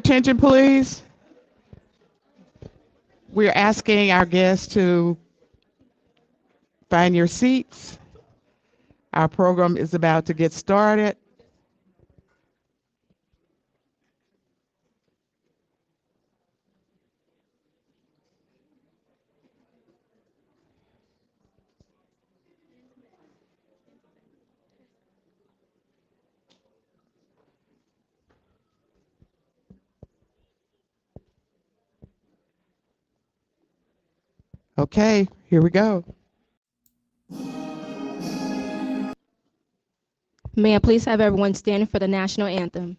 attention, please. We're asking our guests to find your seats. Our program is about to get started. Okay, here we go. May I please have everyone stand for the national anthem?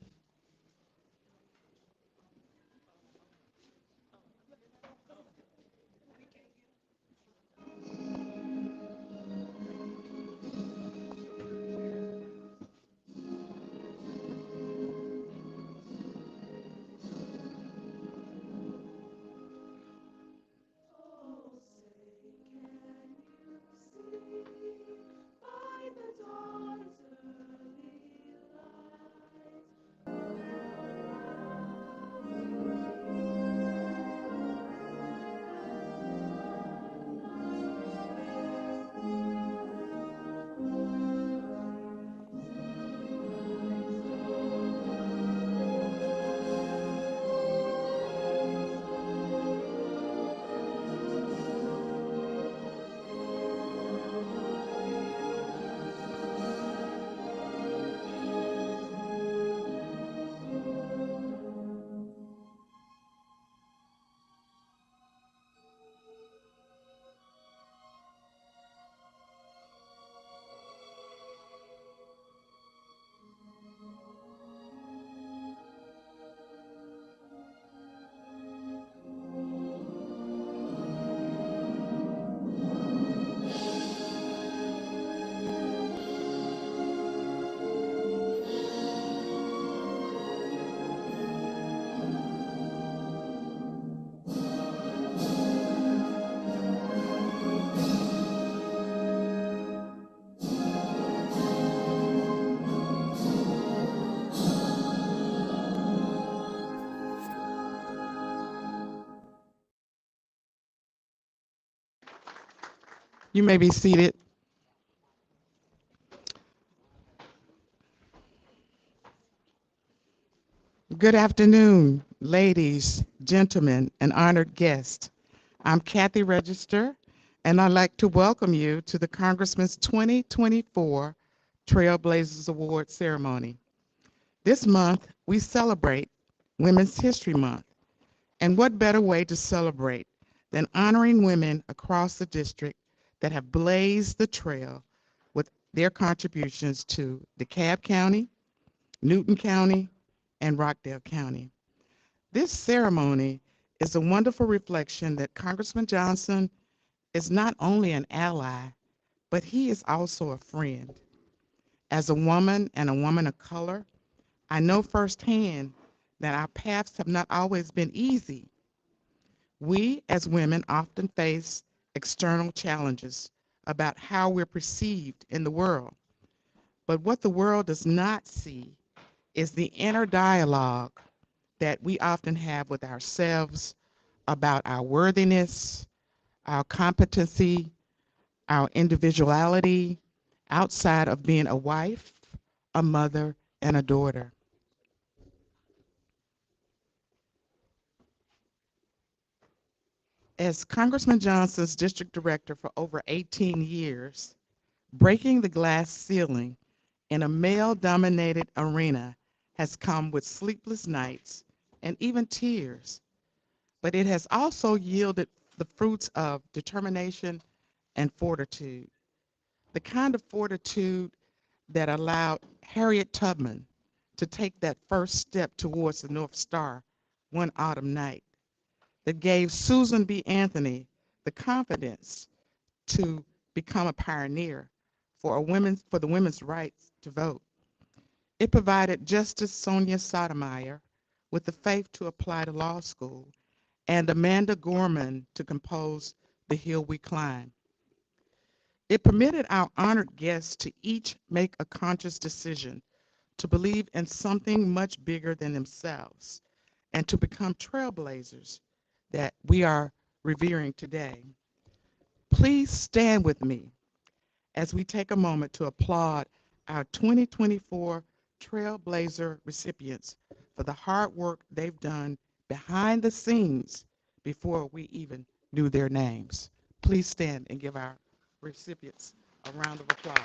You may be seated. Good afternoon, ladies, gentlemen, and honored guests. I'm Kathy Register, and I'd like to welcome you to the Congressman's 2024 Trailblazers Award ceremony. This month, we celebrate Women's History Month, and what better way to celebrate than honoring women across the district that have blazed the trail with their contributions to DeKalb County, Newton County, and Rockdale County. This ceremony is a wonderful reflection that Congressman Johnson is not only an ally, but he is also a friend. As a woman and a woman of color, I know firsthand that our paths have not always been easy. We as women often face external challenges about how we're perceived in the world. But what the world does not see is the inner dialogue that we often have with ourselves about our worthiness, our competency, our individuality outside of being a wife, a mother, and a daughter. As Congressman Johnson's district director for over 18 years, breaking the glass ceiling in a male-dominated arena has come with sleepless nights and even tears, but it has also yielded the fruits of determination and fortitude, the kind of fortitude that allowed Harriet Tubman to take that first step towards the North Star one autumn night, that gave Susan B. Anthony the confidence to become a pioneer for the women's rights to vote. It provided Justice Sonia Sotomayor with the faith to apply to law school and Amanda Gorman to compose The Hill We Climb. It permitted our honored guests to each make a conscious decision to believe in something much bigger than themselves and to become trailblazers that we are revering today. Please stand with me as we take a moment to applaud our 2024 Trailblazer recipients for the hard work they've done behind the scenes before we even knew their names. Please stand and give our recipients a round of applause.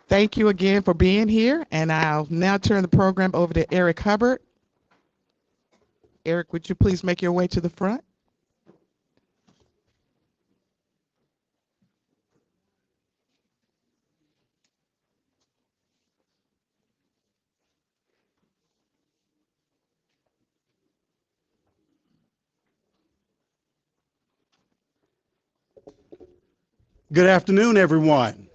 Thank you again for being here, and I'll now turn the program over to Eric Hubbard. Eric, would you please make your way to the front? Good afternoon, everyone.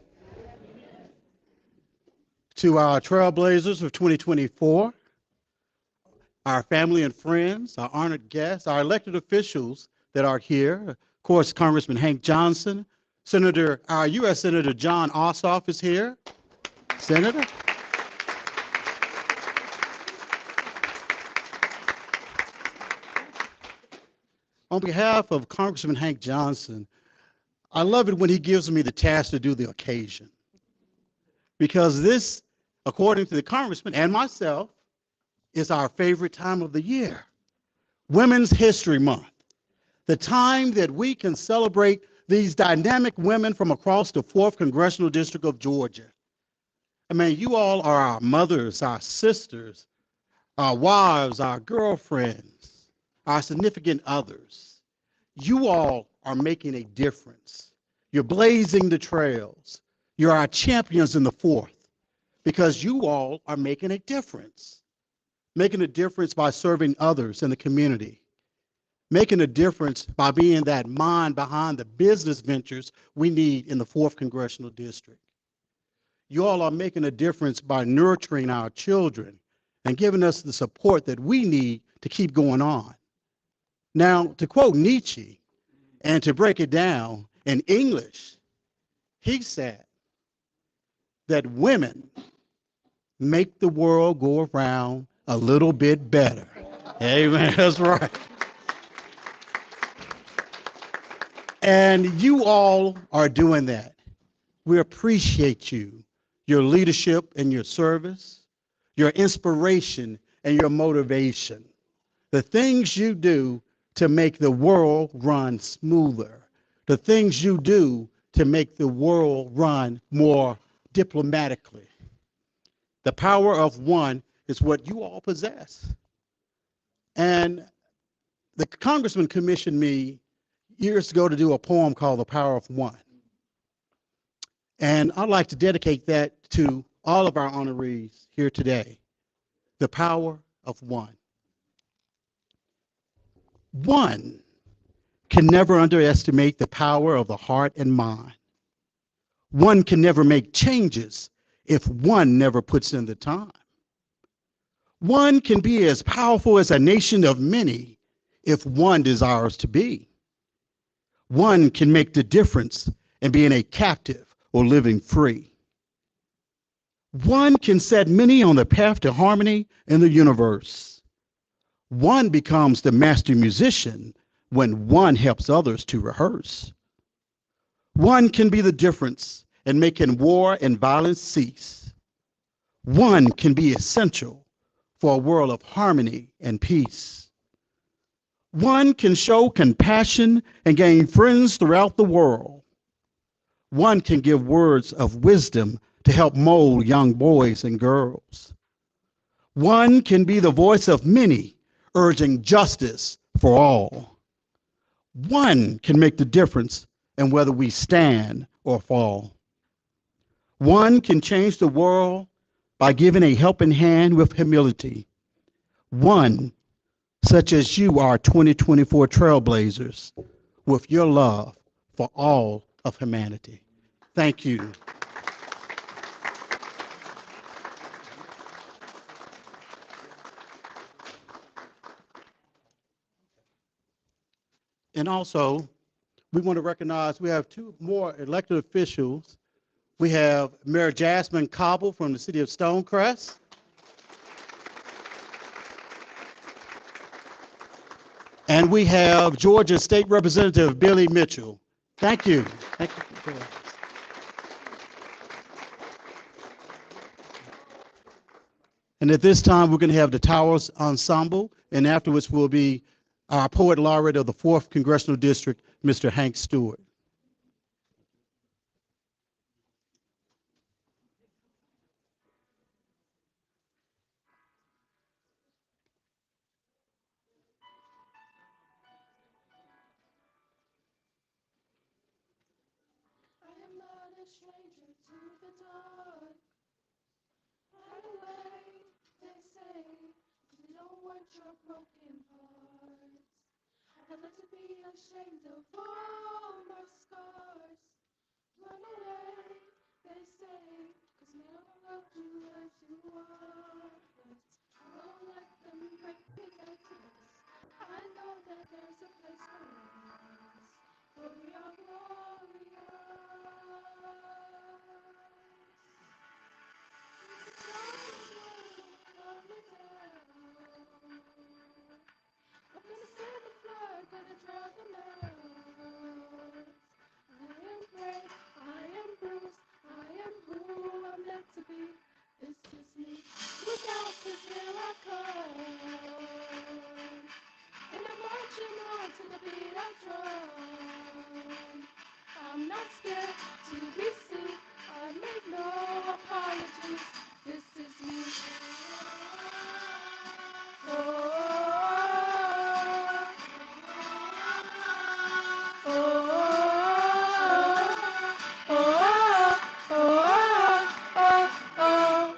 To our Trailblazers of 2024, our family and friends, our honored guests, our elected officials that are here, of course, Congressman Hank Johnson, our U.S. Senator John Ossoff is here. Senator. On behalf of Congressman Hank Johnson, I love it when he gives me the task to do the occasion. Because this, according to the congressman and myself, is our favorite time of the year. Women's History Month, the time that we can celebrate these dynamic women from across the 4th Congressional District of Georgia. I mean, you all are our mothers, our sisters, our wives, our girlfriends, our significant others. You all are making a difference. You're blazing the trails. You're our champions in the 4th because you all are making a difference. Making a difference by serving others in the community. Making a difference by being that mind behind the business ventures we need in the 4th Congressional District. You all are making a difference by nurturing our children and giving us the support that we need to keep going on. Now, to quote Nietzsche, and to break it down in English, he said that women make the world go around a little bit better. Amen, that's right. And you all are doing that. We appreciate you, your leadership and your service, your inspiration and your motivation, the things you do to make the world run smoother, the things you do to make the world run more diplomatically. The power of one is what you all possess. And the congressman commissioned me years ago to do a poem called The Power of One. And I'd like to dedicate that to all of our honorees here today. The power of one. One can never underestimate the power of the heart and mind. One can never make changes if one never puts in the time. One can be as powerful as a nation of many if one desires to be. One can make the difference in being a captive or living free. One can set many on the path to harmony in the universe. One becomes the master musician when one helps others to rehearse. One can be the difference in making war and violence cease. One can be essential for a world of harmony and peace. One can show compassion and gain friends throughout the world. One can give words of wisdom to help mold young boys and girls. One can be the voice of many, urging justice for all. One can make the difference in whether we stand or fall. One can change the world by giving a helping hand with humility. One, such as you are 2024 Trailblazers, with your love for all of humanity. Thank you. And also, we want to recognize we have two more elected officials. We have Mayor Jasmine Cobble from the city of Stonecrest. And we have Georgia State Representative Billy Mitchell. Thank you. Thank you. And at this time, we're going to have the Towers Ensemble, and afterwards will be our poet laureate of the 4th Congressional District, Mr. Hank Stewart. I am not a stranger to the dark. Hide away, they say. You don't want your broken hearts. I'd like to be ashamed of all my scars. Run away, they say. 'Cause no one loved you as you are. I won't let them break me down to this. I know that there's a place for us. For we are I'm gonna send the flood, gonna draw them out. I am brave, I am bruised, I am who I'm meant to be. This is me. Look out, 'cause here I come. And I'm marching on to the beat I drum. I'm not scared to be seen. I make no apologies. This is me. Oh, oh, oh, oh, oh, oh.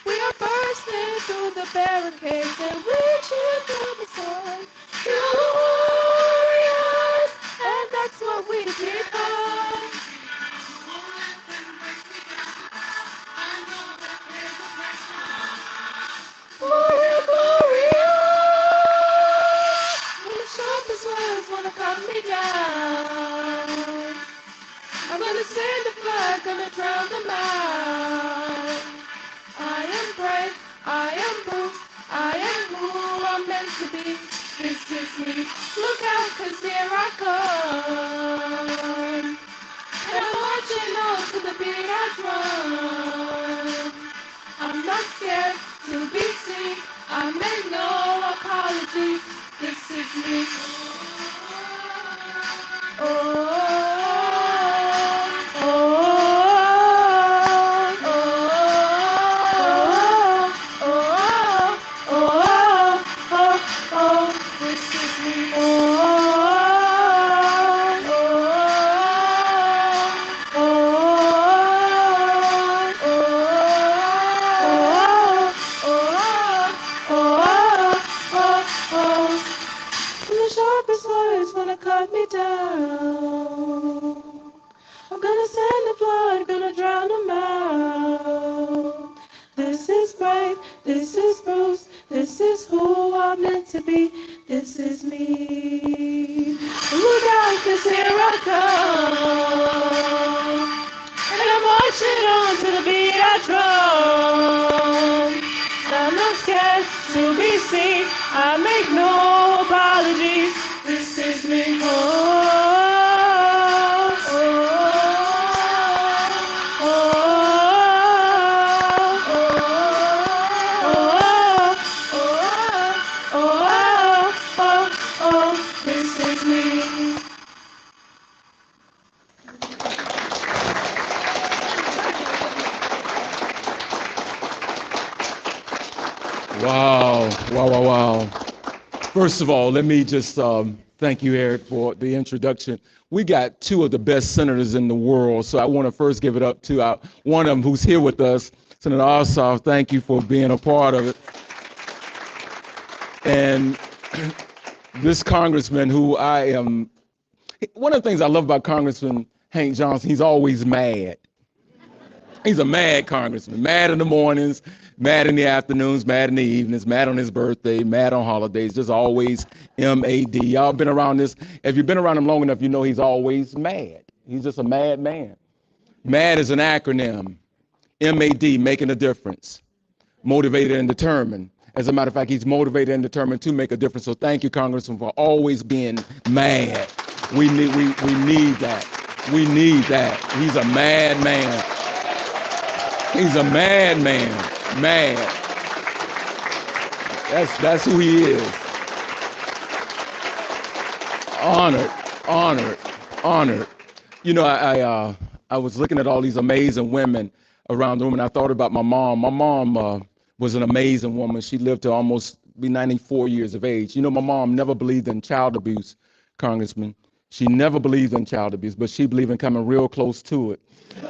We are bursting through the barricades and reaching through the sun. Glorious, and that's what we become. We're glorious. When the sharpest words wanna cut me down, I'm gonna send the flood, gonna drown them out. I am brave, I am bruised, I am who I'm meant to be. This is me. Look out, 'cause here I come. And I'm marching on to the beat I drum. I'm not scared to be seen. I make no apologies. This is me. Oh, oh, this is me. And the sharpest words wanna cut me down. I'm gonna send the blood, gonna drown them out. This is brave, this is Bruce, this is who I'm meant to be. This is me. Look out, 'cause here I come. And I'm marching on to the beat I drum. I'm not scared to be seen. I make no apologies. This is me. Oh, oh, oh, oh, this is me. Wow, wow, wow, wow. First of all, let me just thank you, Eric, for the introduction. We got two of the best senators in the world, so I want to first give it up to one of them who's here with us, Senator Ossoff. Thank you for being a part of it. And this congressman who I am, one of the things I love about Congressman Hank Johnson, he's always mad. He's a mad congressman, mad in the mornings, mad in the afternoons, mad in the evenings, mad on his birthday, mad on holidays, just always MAD. Y'all been around this. If you've been around him long enough, you know he's always mad. He's just a mad man. MAD is an acronym. MAD, making a difference. Motivated and determined. As a matter of fact, he's motivated and determined to make a difference. So thank you, Congressman, for always being mad. We need that. We need that. He's a mad man. He's a mad man. Mad. That's who he is. Honored, honored, honored. You know, I was looking at all these amazing women around the room, and I thought about my mom. My mom was an amazing woman. She lived to almost be 94 years of age. You know, my mom never believed in child abuse, Congressman. She never believed in child abuse, but she believed in coming real close to it.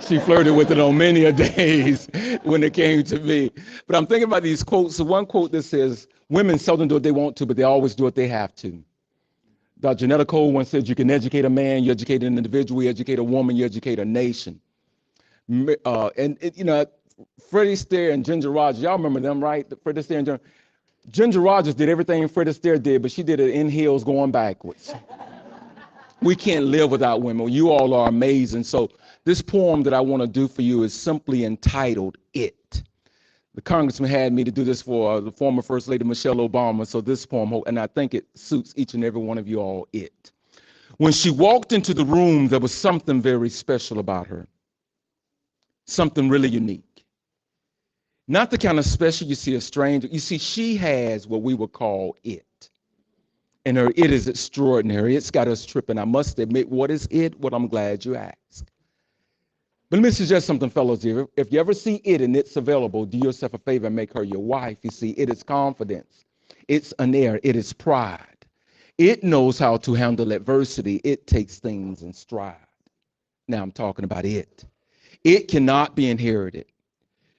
She flirted with it on many a days when it came to me. But I'm thinking about these quotes. So one quote that says, women seldom do what they want to, but they always do what they have to. Dr. Janetta Cole once said, you can educate a man, you educate an individual, you educate a woman, you educate a nation. You know, Freddie Astaire and Ginger Rogers, y'all remember them, right? Freddie Astaire and Ginger Rogers did everything Freddie Astaire did, but she did it in heels going backwards. We can't live without women. You all are amazing. So this poem that I want to do for you is simply entitled It. The congressman had me to do this for the former First Lady Michelle Obama. So this poem, and I think it suits each and every one of you all, It. When she walked into the room, there was something very special about her. Something really unique. Not the kind of special you see a stranger. You see, she has what we would call it. And her it is extraordinary. It's got us tripping. I must admit, what is it? Well, I'm glad you asked. But let me suggest something, fellows here. If you ever see it and it's available, do yourself a favor and make her your wife. You see, it is confidence. It's an air. It is pride. It knows how to handle adversity. It takes things in stride. Now I'm talking about it. It cannot be inherited,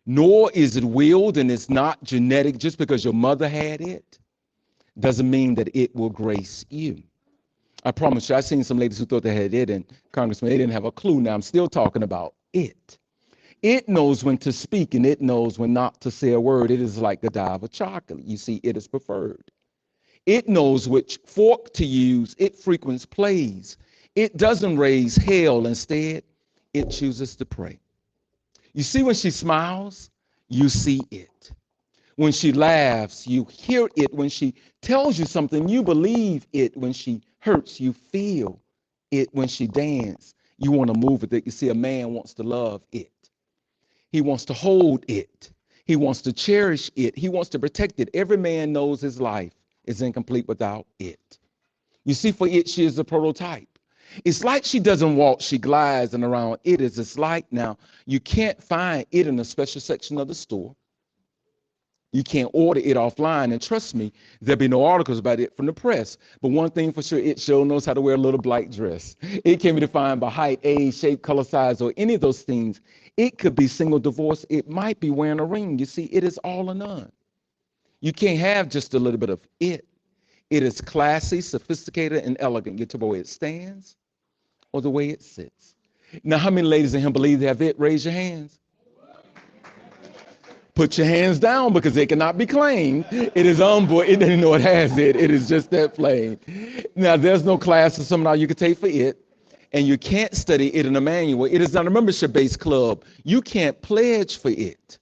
nor is it willed, and it's not genetic. Just because your mother had it doesn't mean that it will grace you. I promise you, I've seen some ladies who thought they had it, and Congressman, they didn't have a clue. Now I'm still talking about it. It knows when to speak, and it knows when not to say a word. It is like the dye of a chocolate. You see, it is preferred. It knows which fork to use. It frequents plays. It doesn't raise hell. Instead, it chooses to pray. You see, when she smiles, you see it. When she laughs, you hear it. When she tells you something, you believe it. When she hurts, you feel it. When she dances, you want to move with it. You see, a man wants to love it. He wants to hold it. He wants to cherish it. He wants to protect it. Every man knows his life is incomplete without it. You see, for it, she is the prototype. It's like she doesn't walk, she glides, and around it is it's like now, you can't find it in a special section of the store. You can't order it offline, and trust me, there'll be no articles about it from the press. But one thing for sure, it sure knows how to wear a little black dress. It can be defined by height, age, shape, color, size, or any of those things. It could be single, divorce. It might be wearing a ring. You see, it is all or none. You can't have just a little bit of it. It is classy, sophisticated, and elegant. Get to the way it stands or the way it sits. Now, how many ladies in here believe they have it? Raise your hands. Put your hands down because it cannot be claimed. It is unborn. It doesn't know it has it. It is just that plain. Now, there's no class or seminar you can take for it, and you can't study it in a manual. It is not a membership-based club. You can't pledge for it,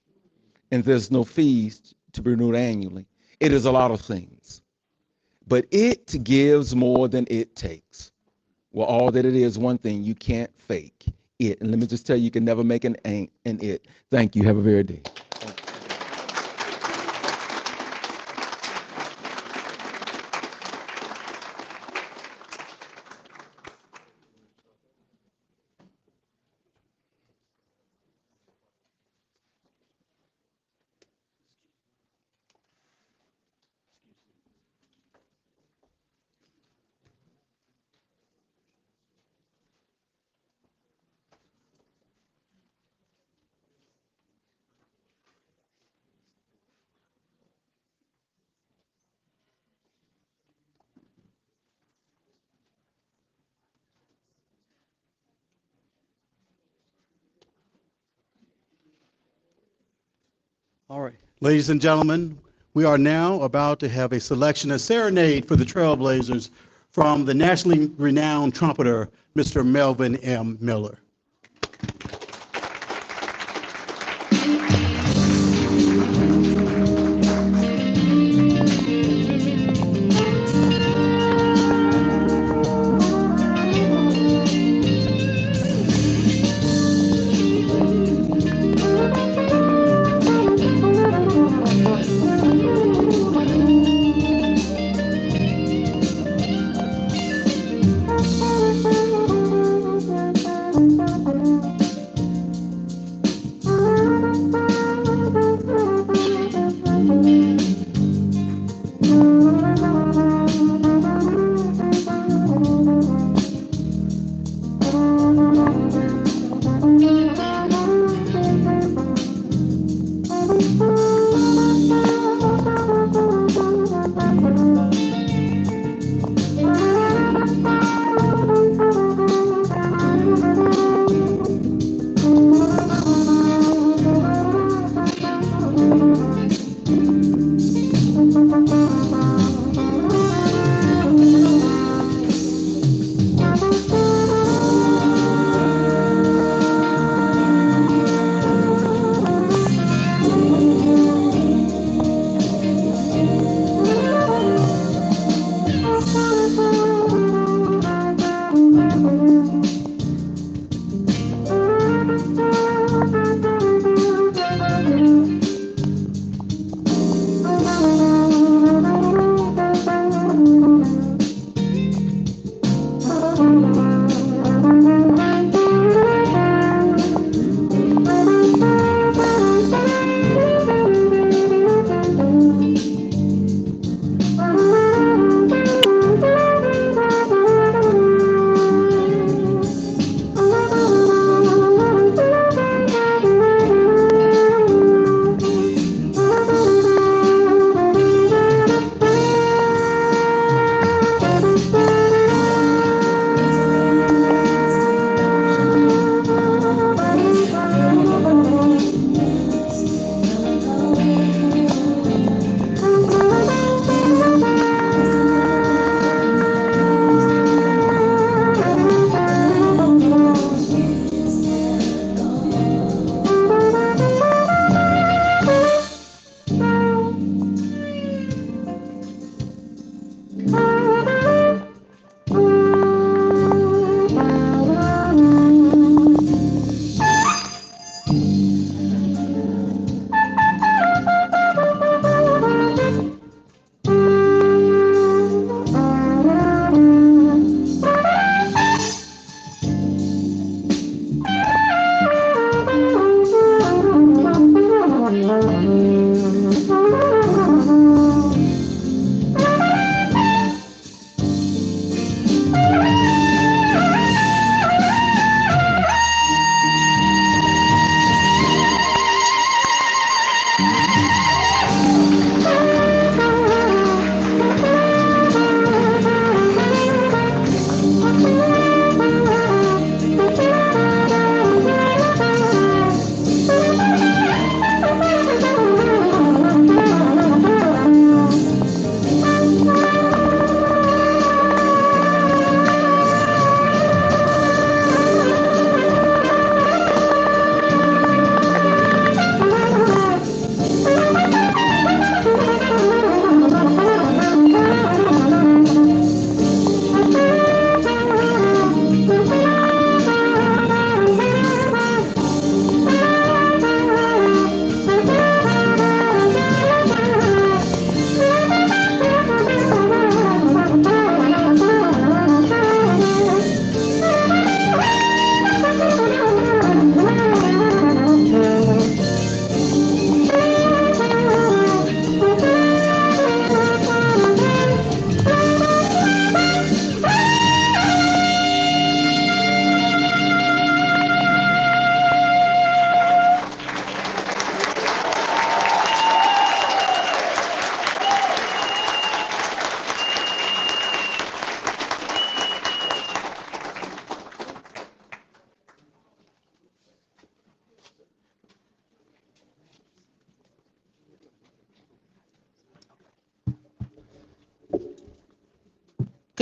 and there's no fees to be renewed annually. It is a lot of things, but it gives more than it takes. Well, all that it is, one thing, you can't fake it. And let me just tell you, you can never make an ain't and it. Thank you. Have a very day. All right, ladies and gentlemen, we are now about to have a selection, a serenade for the Trailblazers from the nationally renowned trumpeter, Mr. Melvin M. Miller.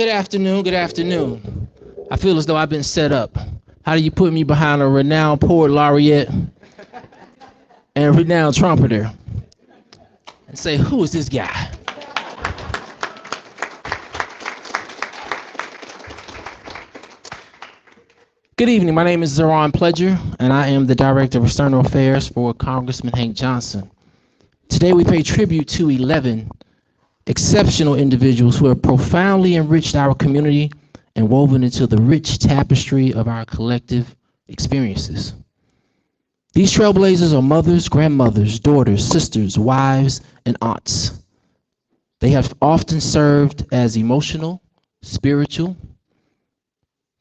Good afternoon. Good afternoon. I feel as though I've been set up. How do you put me behind a renowned poet laureate and renowned trumpeter and say, who is this guy? Good evening. My name is Zeron Pledger, and I am the Director of External Affairs for Congressman Hank Johnson. Today we pay tribute to 11 exceptional individuals who have profoundly enriched our community and woven into the rich tapestry of our collective experiences. These trailblazers are mothers, grandmothers, daughters, sisters, wives, and aunts. They have often served as emotional, spiritual,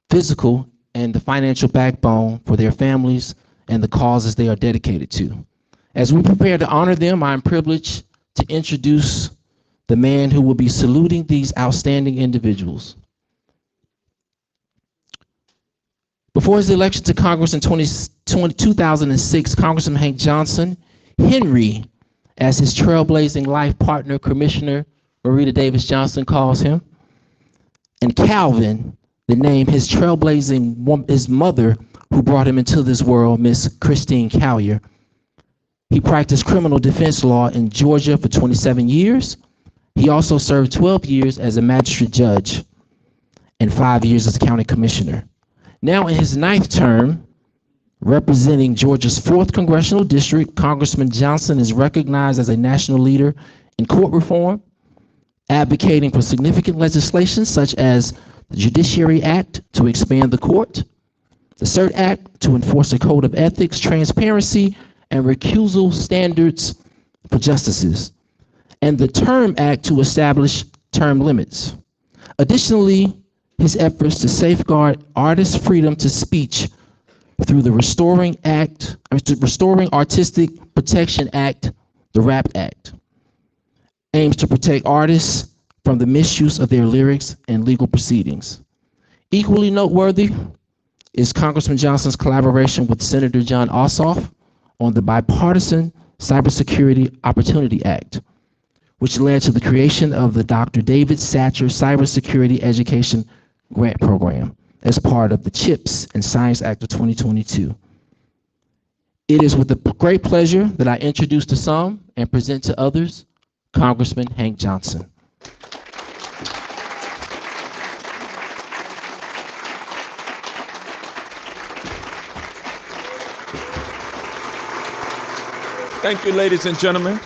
physical, and the financial backbone for their families and the causes they are dedicated to. As we prepare to honor them, I am privileged to introduce the man who will be saluting these outstanding individuals. Before his election to Congress in 2006, Congressman Hank Johnson, Henry, as his trailblazing life partner, Commissioner Marita Davis Johnson calls him, and Calvin, the name his trailblazing, his mother who brought him into this world, Miss Christine Collier. He practiced criminal defense law in Georgia for 27 years. He also served 12 years as a magistrate judge and 5 years as county commissioner. Now in his 9th term, representing Georgia's 4th Congressional District, Congressman Johnson is recognized as a national leader in court reform, advocating for significant legislation such as the Judiciary Act to expand the court, the CERT Act to enforce a code of ethics, transparency, and recusal standards for justices, and the Term Act to establish term limits. Additionally, his efforts to safeguard artists' freedom to speech through the Restoring Artistic Protection Act, the RAP Act, aims to protect artists from the misuse of their lyrics and legal proceedings. Equally noteworthy is Congressman Johnson's collaboration with Senator John Ossoff on the bipartisan Cybersecurity Opportunity Act, which led to the creation of the Dr. David Satcher Cybersecurity Education Grant Program as part of the CHIPS and Science Act of 2022. It is with a great pleasure that I introduce to some and present to others Congressman Hank Johnson. Thank you, ladies and gentlemen.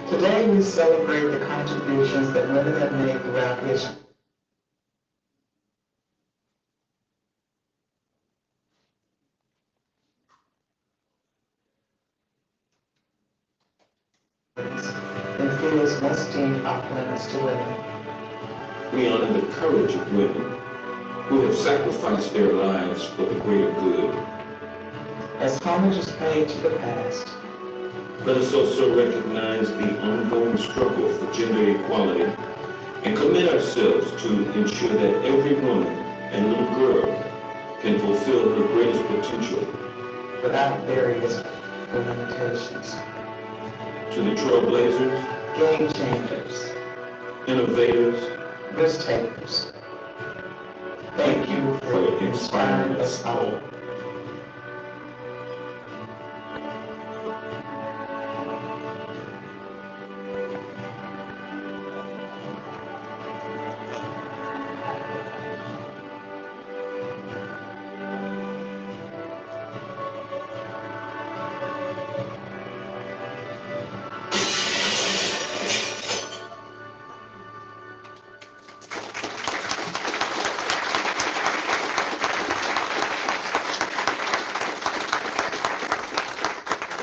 Today we celebrate the contributions that women have made throughout history. In fields most deemed off limits to women. We honor the courage of women who have sacrificed their lives for the greater good. As homage is paid to the past, Let us also recognize the ongoing struggle for gender equality and commit ourselves to ensure that every woman and little girl can fulfill her greatest potential. without various limitations. To the trailblazers, Game changers, innovators, risk takers, thank you for inspiring us all.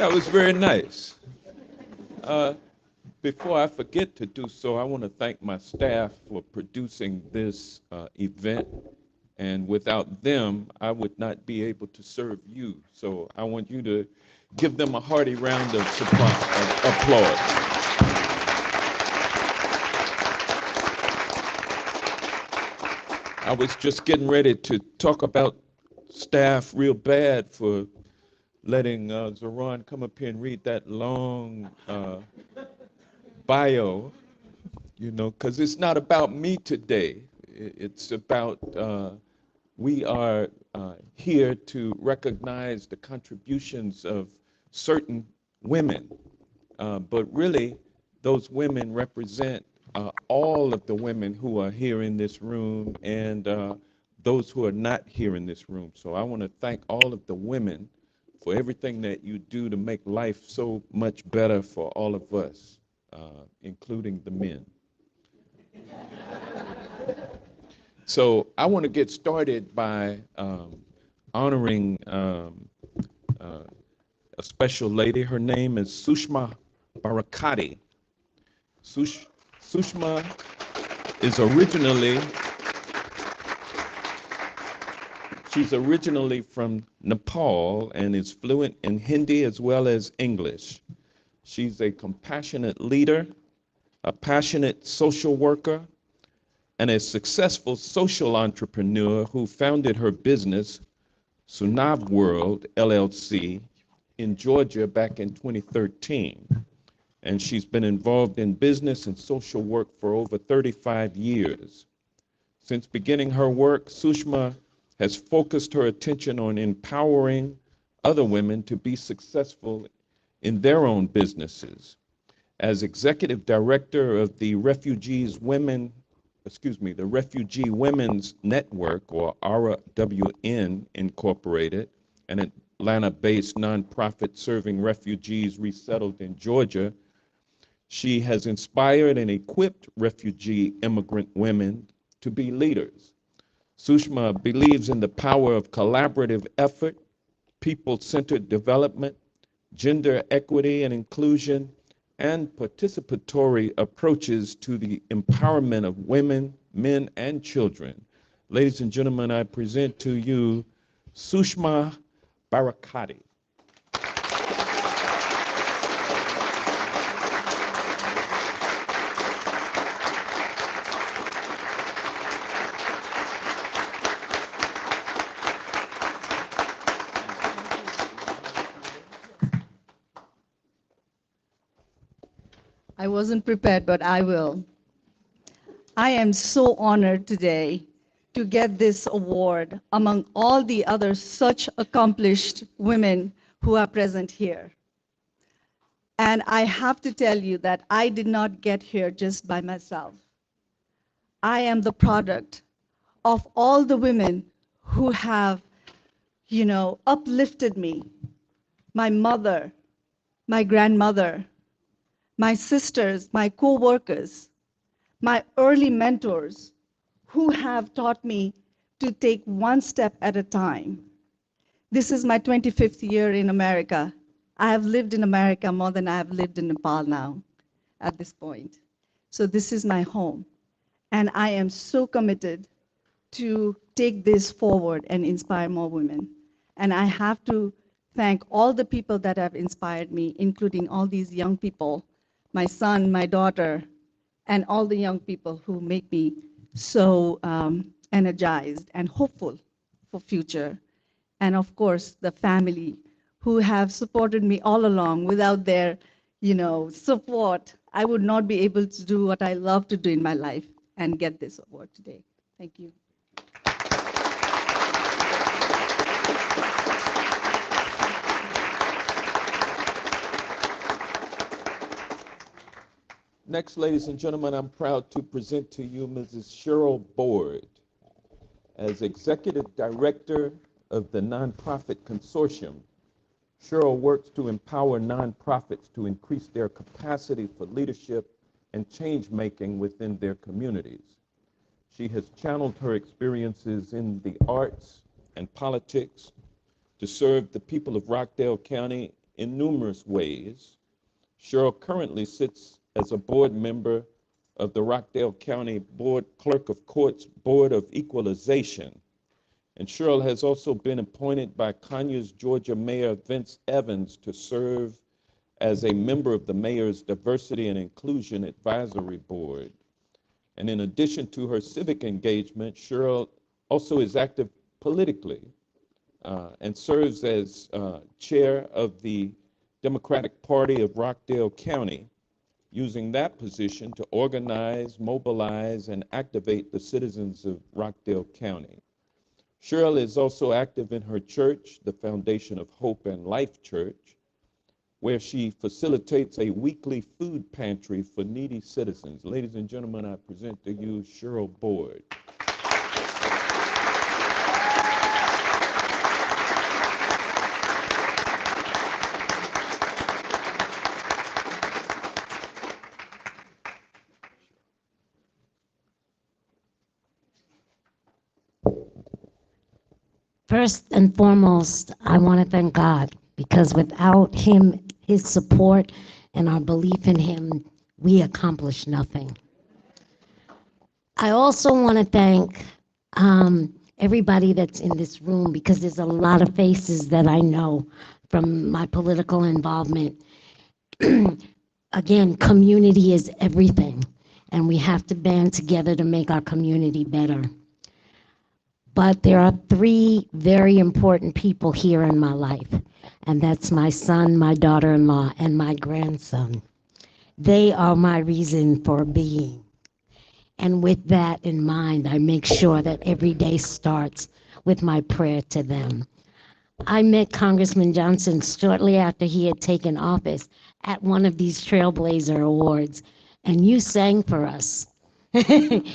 that was very nice. Before I forget to do so, I want to thank my staff for producing this event. And without them, I would not be able to serve you. So I want you to give them a hearty round of applause. I was just getting ready to talk about staff real bad for letting Zoran come up here and read that long bio, you know, because it's not about me today. It's about we are here to recognize the contributions of certain women, but really those women represent all of the women who are here in this room and those who are not here in this room. So I want to thank all of the women for everything that you do to make life so much better for all of us, including the men. So I want to get started by honoring a special lady. Her name is Sushma Barakati. Sushma is she's originally from Nepal and is fluent in Hindi as well as English. She's a compassionate leader, a passionate social worker, and a successful social entrepreneur who founded her business, Sunav World LLC, in Georgia back in 2013. And she's been involved in business and social work for over 35 years. Since beginning her work, Sushma has focused her attention on empowering other women to be successful in their own businesses. As executive director of the Refugee Women's Network, or RWN Incorporated, an Atlanta-based nonprofit serving refugees resettled in Georgia, she has inspired and equipped refugee immigrant women to be leaders. Sushma believes in the power of collaborative effort, people-centered development, gender equity and inclusion, and participatory approaches to the empowerment of women, men, and children. Ladies and gentlemen, I present to you Sushma Barakati. I wasn't prepared, but I will. I am so honored today to get this award among all the other such accomplished women who are present here. And I have to tell you that I did not get here just by myself. I am the product of all the women who have, uplifted me. My mother, my grandmother, my sisters, my co-workers, my early mentors who have taught me to take one step at a time. This is my 25th year in America. I have lived in America more than I have lived in Nepal now at this point. So this is my home. And I am so committed to take this forward and inspire more women. And I have to thank all the people that have inspired me, including all these young people, my son, my daughter, and all the young people who make me so energized and hopeful for future. And of course, the family who have supported me all along. Without their, support, I would not be able to do what I love to do in my life and get this award today. Thank you. Next, ladies and gentlemen, I'm proud to present to you Mrs. Cheryl Board. As Executive Director of the Nonprofit Consortium, Cheryl works to empower nonprofits to increase their capacity for leadership and change-making within their communities. She has channeled her experiences in the arts and politics to serve the people of Rockdale County in numerous ways. Cheryl currently sits as a board member of the Rockdale County Board Clerk of Courts Board of Equalization. And Cheryl has also been appointed by Conyers, Georgia Mayor Vince Evans to serve as a member of the Mayor's Diversity and Inclusion Advisory Board. And in addition to her civic engagement, Cheryl also is active politically and serves as chair of the Democratic Party of Rockdale County, using that position to organize, mobilize, and activate the citizens of Rockdale County. Cheryl is also active in her church, the Foundation of Hope and Life Church, where she facilitates a weekly food pantry for needy citizens. Ladies and gentlemen, I present to you Cheryl Board. First and foremost, I want to thank God because without Him, His support, and our belief in Him, we accomplish nothing. I also want to thank everybody that's in this room because there's a lot of faces that I know from my political involvement. Again, community is everything, and we have to band together to make our community better. But there are three very important people here in my life, and that's my son, my daughter-in-law, and my grandson. They are my reason for being. And with that in mind, I make sure that every day starts with my prayer to them. I met Congressman Johnson shortly after he had taken office at one of these Trailblazer Awards, and you sang for us.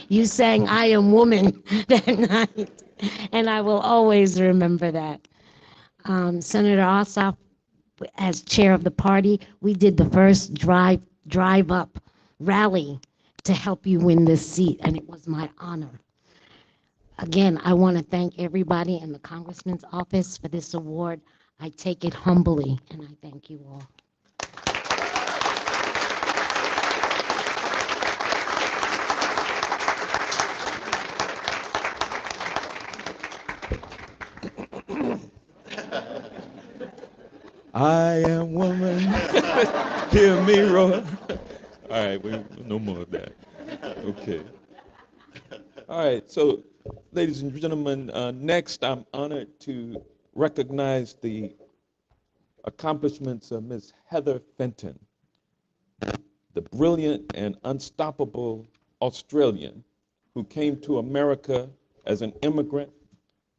You sang I Am Woman that night, and I will always remember that. Senator Ossoff, as chair of the party, we did the first drive up rally to help you win this seat, and it was my honor. Again, I want to thank everybody in the Congressman's office for this award. I take it humbly, and I thank you all. I am woman, hear me roar. All right, no more of that. Okay. All right, so ladies and gentlemen, next I'm honored to recognize the accomplishments of Ms. Heather Fenton, the brilliant and unstoppable Australian who came to America as an immigrant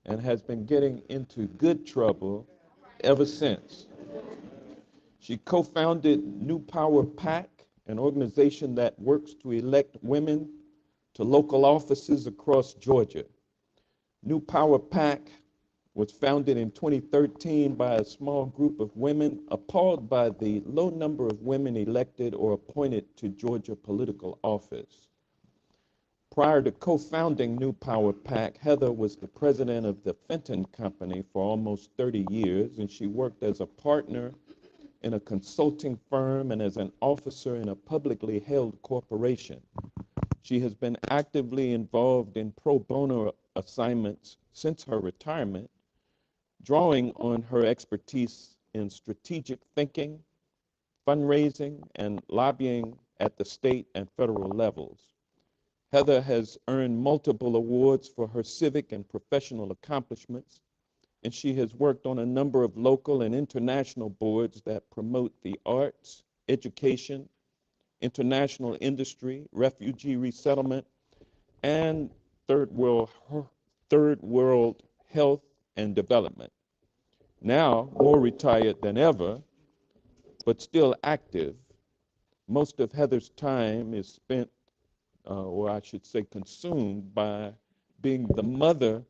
and has been getting into good trouble ever since. She co-founded New Power PAC, an organization that works to elect women to local offices across Georgia. New Power PAC was founded in 2013 by a small group of women appalled by the low number of women elected or appointed to Georgia political office. Prior to co-founding New Power PAC, Heather was the president of the Fenton Company for almost 30 years, and she worked as a partner in a consulting firm and as an officer in a publicly held corporation. She has been actively involved in pro bono assignments since her retirement, drawing on her expertise in strategic thinking, fundraising, and lobbying at the state and federal levels. Heather has earned multiple awards for her civic and professional accomplishments, and she has worked on a number of local and international boards that promote the arts, education, international industry, refugee resettlement, and third world, third world health and development. Now, more retired than ever, but still active, most of Heather's time is spent, or I should say consumed, by being the mother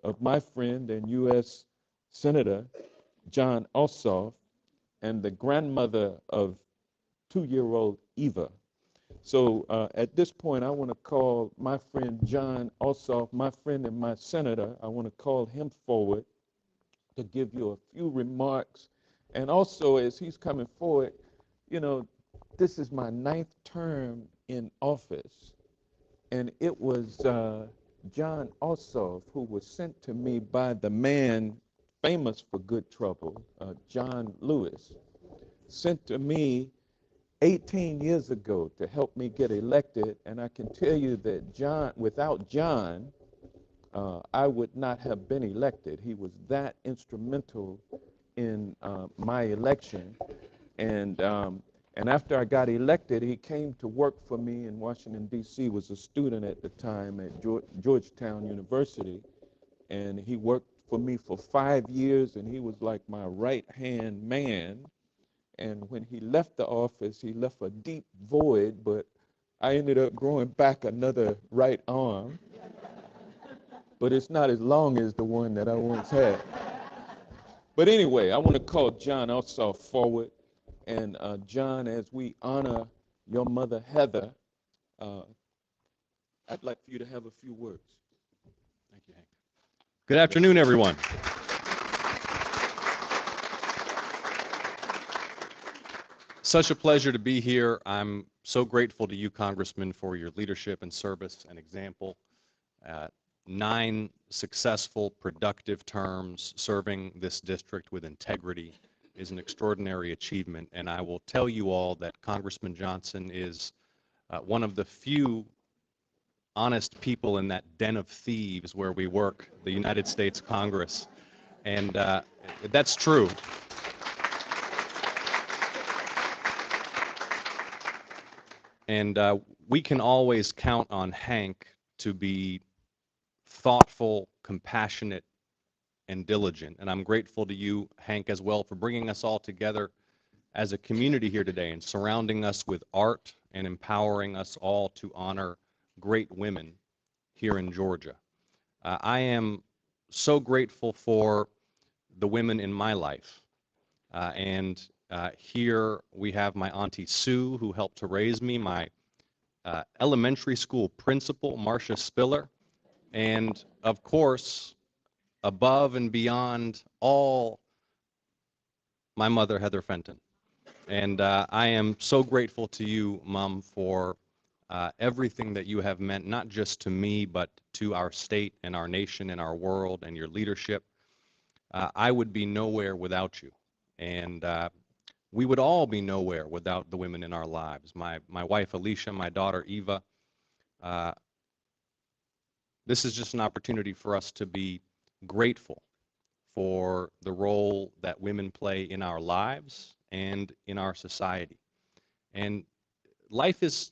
of my friend and U.S. Senator John Ossoff and the grandmother of 2-year-old Eva. So at this point, I want to call my friend John Ossoff, my friend and my senator. I want to call him forward to give you a few remarks. And also, as he's coming forward, you know, this is my 9th term in office, and it was John Ossoff who was sent to me by the man famous for good trouble, John Lewis, sent to me 18 years ago to help me get elected. And I can tell you that John, without John, I would not have been elected. He was that instrumental in my election. And after I got elected, he came to work for me in Washington, D.C., was a student at the time at Georgetown University. And he worked for me for 5 years, and he was like my right-hand man. And when he left the office, he left a deep void, but I ended up growing back another right arm. But it's not as long as the one that I once had. But anyway, I want to call John Ossoff forward. And John, as we honor your mother, Heather, I'd like for you to have a few words. Thank you, Hank. Good afternoon, everyone. Such a pleasure to be here. I'm so grateful to you, Congressman, for your leadership and service and example. 9 successful, productive terms serving this district with integrity is an extraordinary achievement, and I will tell you all that Congressman Johnson is one of the few honest people in that den of thieves where we work, the United States Congress, and that's true. And we can always count on Hank to be thoughtful, compassionate, and diligent. And I'm grateful to you, Hank, as well, for bringing us all together as a community here today and surrounding us with art and empowering us all to honor great women here in Georgia. I am so grateful for the women in my life. Here we have my Auntie Sue, who helped to raise me, my elementary school principal, Marcia Spiller, and of course, above and beyond all, my mother, Heather Fenton. And I am so grateful to you, Mom, for everything that you have meant, not just to me, but to our state and our nation and our world and your leadership. I would be nowhere without you. And we would all be nowhere without the women in our lives. My wife, Alicia, my daughter, Eva. This is just an opportunity for us to be grateful for the role that women play in our lives and in our society. And life is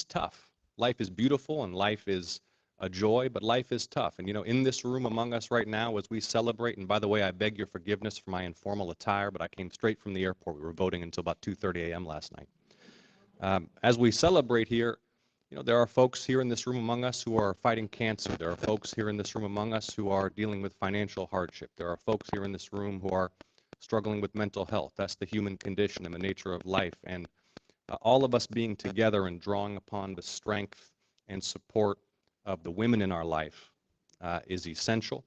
tough. Life is beautiful and life is a joy, but life is tough. And you know, in this room among us right now as we celebrate, and by the way, I beg your forgiveness for my informal attire, but I came straight from the airport. We were voting until about 2:30 a.m. last night. As we celebrate here, you know, there are folks here in this room among us who are fighting cancer. There are folks here in this room among us who are dealing with financial hardship. There are folks here in this room who are struggling with mental health. That's the human condition and the nature of life. And all of us being together and drawing upon the strength and support of the women in our life is essential.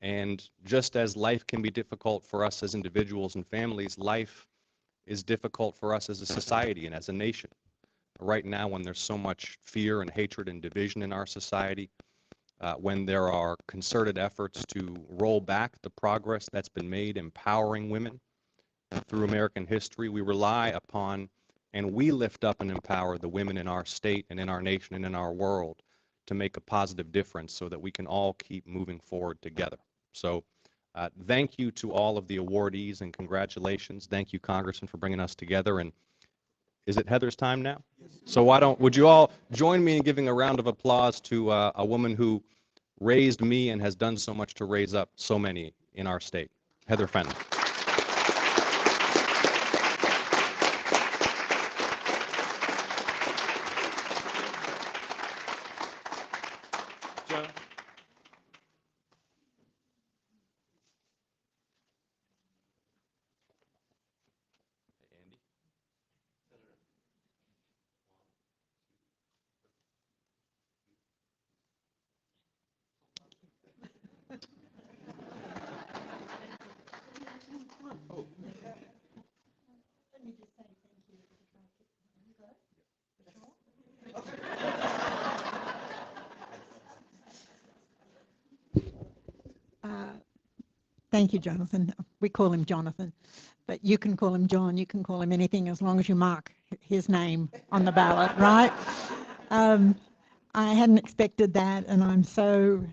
And just as life can be difficult for us as individuals and families, life is difficult for us as a society and as a nation. right now when there's so much fear and hatred and division in our society, when there are concerted efforts to roll back the progress that's been made empowering women through American history, we rely upon and we lift up and empower the women in our state and in our nation and in our world to make a positive difference so that we can all keep moving forward together. So thank you to all of the awardees and congratulations. Thank you, Congressman, for bringing us together. And is it Heather's time now? So would you all join me in giving a round of applause to a woman who raised me and has done so much to raise up so many in our state, Heather Fenton. John? Thank you, Jonathan. We call him Jonathan, but you can call him John. You can call him anything as long as you mark his name on the ballot, right? I hadn't expected that, and I'm so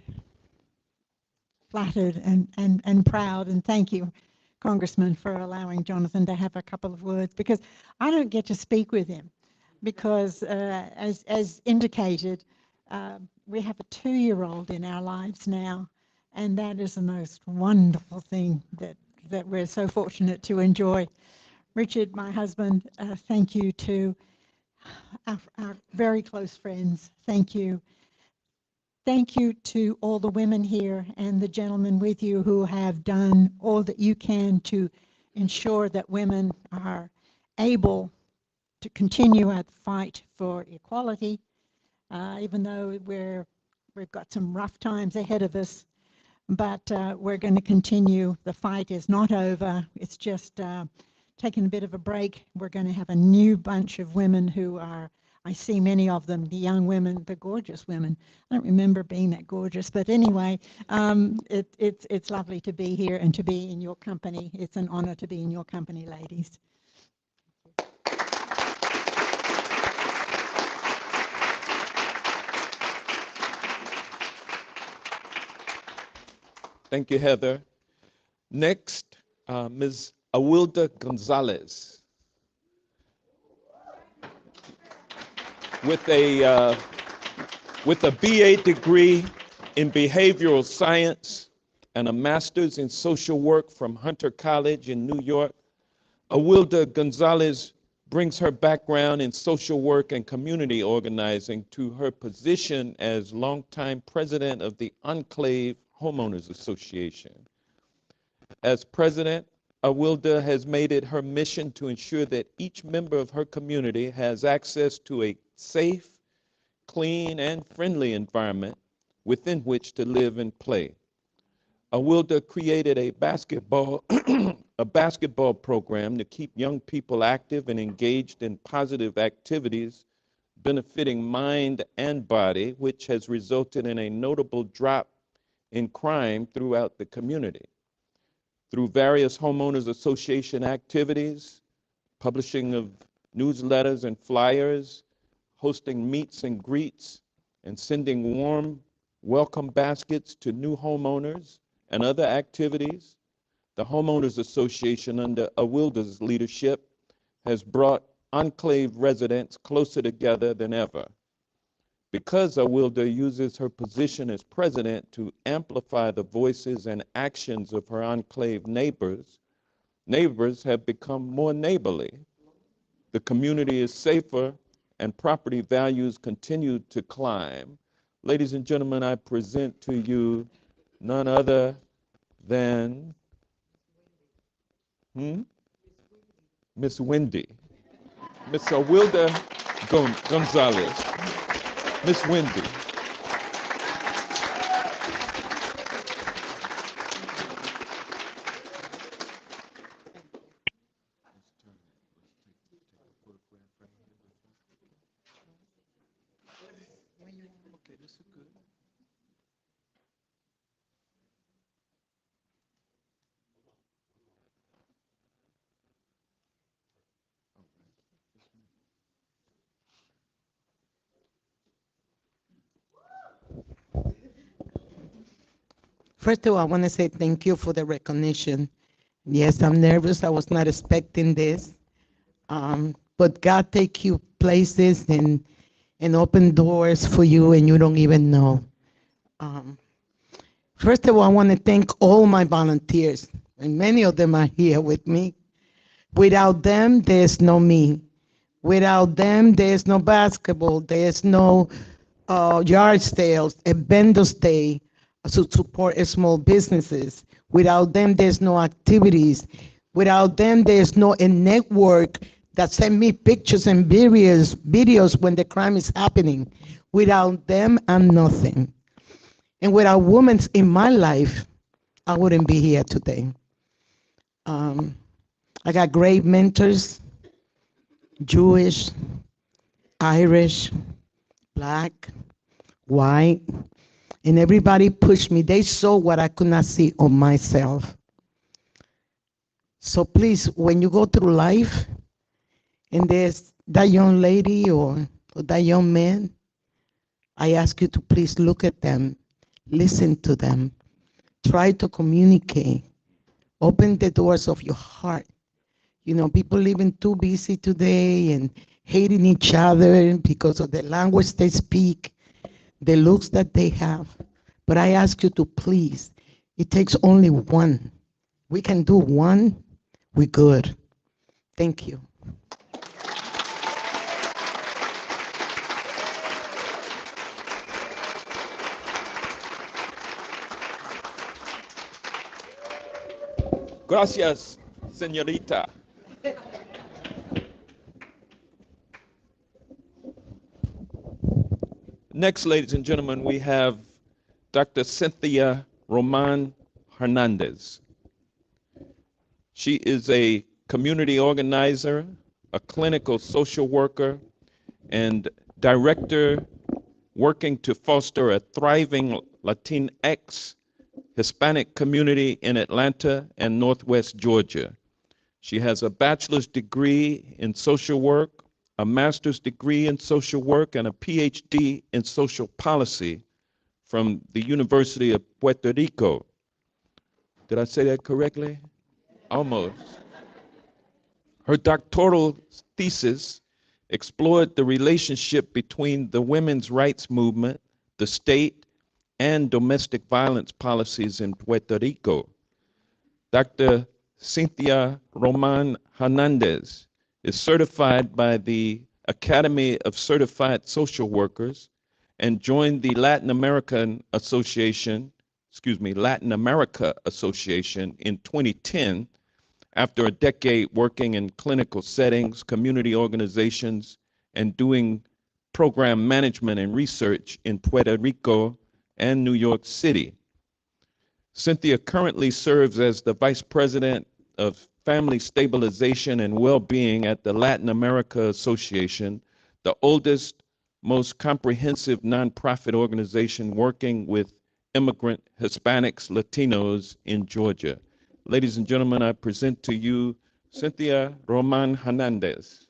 flattered and proud, and thank you, Congressman, for allowing Jonathan to have a couple of words, because I don't get to speak with him because, as indicated, we have a 2-year-old in our lives now, and that is the most wonderful thing that we're so fortunate to enjoy. Richard, my husband, thank you to our very close friends. Thank you. Thank you to all the women here and the gentlemen with you who have done all that you can to ensure that women are able to continue our fight for equality, even though we've got some rough times ahead of us. But we're going to continue. The fight is not over. It's just taking a bit of a break. We're going to have a new bunch of women who are, I see many of them, the young women, the gorgeous women. I don't remember being that gorgeous, but anyway, it's lovely to be here and to be in your company. It's an honor to be in your company, ladies. Thank you, Heather. Next, Ms. Awilda Gonzalez. With a BA degree in behavioral science and a master's in social work from Hunter College in New York, Awilda Gonzalez brings her background in social work and community organizing to her position as longtime president of the Enclave Homeowners Association. As president, Awilda has made it her mission to ensure that each member of her community has access to a safe, clean, and friendly environment within which to live and play. Awilda created a basketball program to keep young people active and engaged in positive activities benefiting mind and body, which has resulted in a notable drop in crime throughout the community. Through various homeowners association activities, publishing of newsletters and flyers, hosting meets and greets, and sending warm welcome baskets to new homeowners and other activities, the Homeowners Association under Awilda's leadership has brought Enclave residents closer together than ever. Because Awilda uses her position as president to amplify the voices and actions of her Enclave neighbors, neighbors have become more neighborly. The community is safer and property values continue to climb. Ladies and gentlemen, I present to you none other than Miss Wendy, Miss Awilda Gonzalez. Miss Wendy. First of all, I want to say thank you for the recognition. Yes, I'm nervous. I was not expecting this. But God take you places and open doors for you and you don't even know. Um, First of all, I want to thank all my volunteers, and many of them are here with me. Without them, there's no me. Without them, there's no basketball, there's no yard sales, a vendors day to support small businesses. Without them, there's no activities. Without them, there's no a network that send me pictures and videos when the crime is happening. Without them, I'm nothing. And without women in my life, I wouldn't be here today. Um, I got great mentors, Jewish, Irish, Black, white, and everybody pushed me. They saw what I could not see on myself. So please, when you go through life and there's that young lady or that young man, I ask you to please look at them, listen to them, try to communicate, open the doors of your heart. You know, people living too busy today and hating each other because of the language they speak, the looks that they have. But I ask you to please, it takes only one. We can do one, we're good. Thank you. Gracias, señorita. Next, ladies and gentlemen, we have Dr. Cynthia Roman Hernandez. She is a community organizer, a clinical social worker, and director working to foster a thriving Latinx Hispanic community in Atlanta and Northwest Georgia. She has a bachelor's degree in social work, a master's degree in social work, and a PhD in social policy from the University of Puerto Rico. Did I say that correctly? Almost. Her doctoral thesis explored the relationship between the women's rights movement, the state, and domestic violence policies in Puerto Rico. Dr. Cynthia Roman Hernandez is certified by the Academy of Certified Social Workers and joined the Latin America Association in 2010 after a decade working in clinical settings, community organizations, and doing program management and research in Puerto Rico and New York City. Cynthia currently serves as the Vice President of Family Stabilization and Well-Being at the Latin America Association, the oldest, most comprehensive nonprofit organization working with immigrant Hispanics, Latinos in Georgia. Ladies and gentlemen, I present to you Cynthia Roman Hernandez.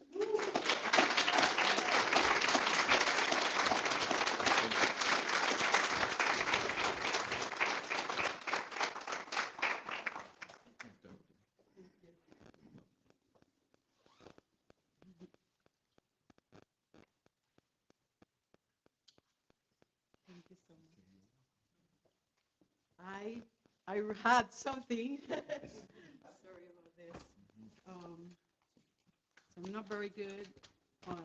Thank you so much. I had something. Sorry about this. So I'm not very good on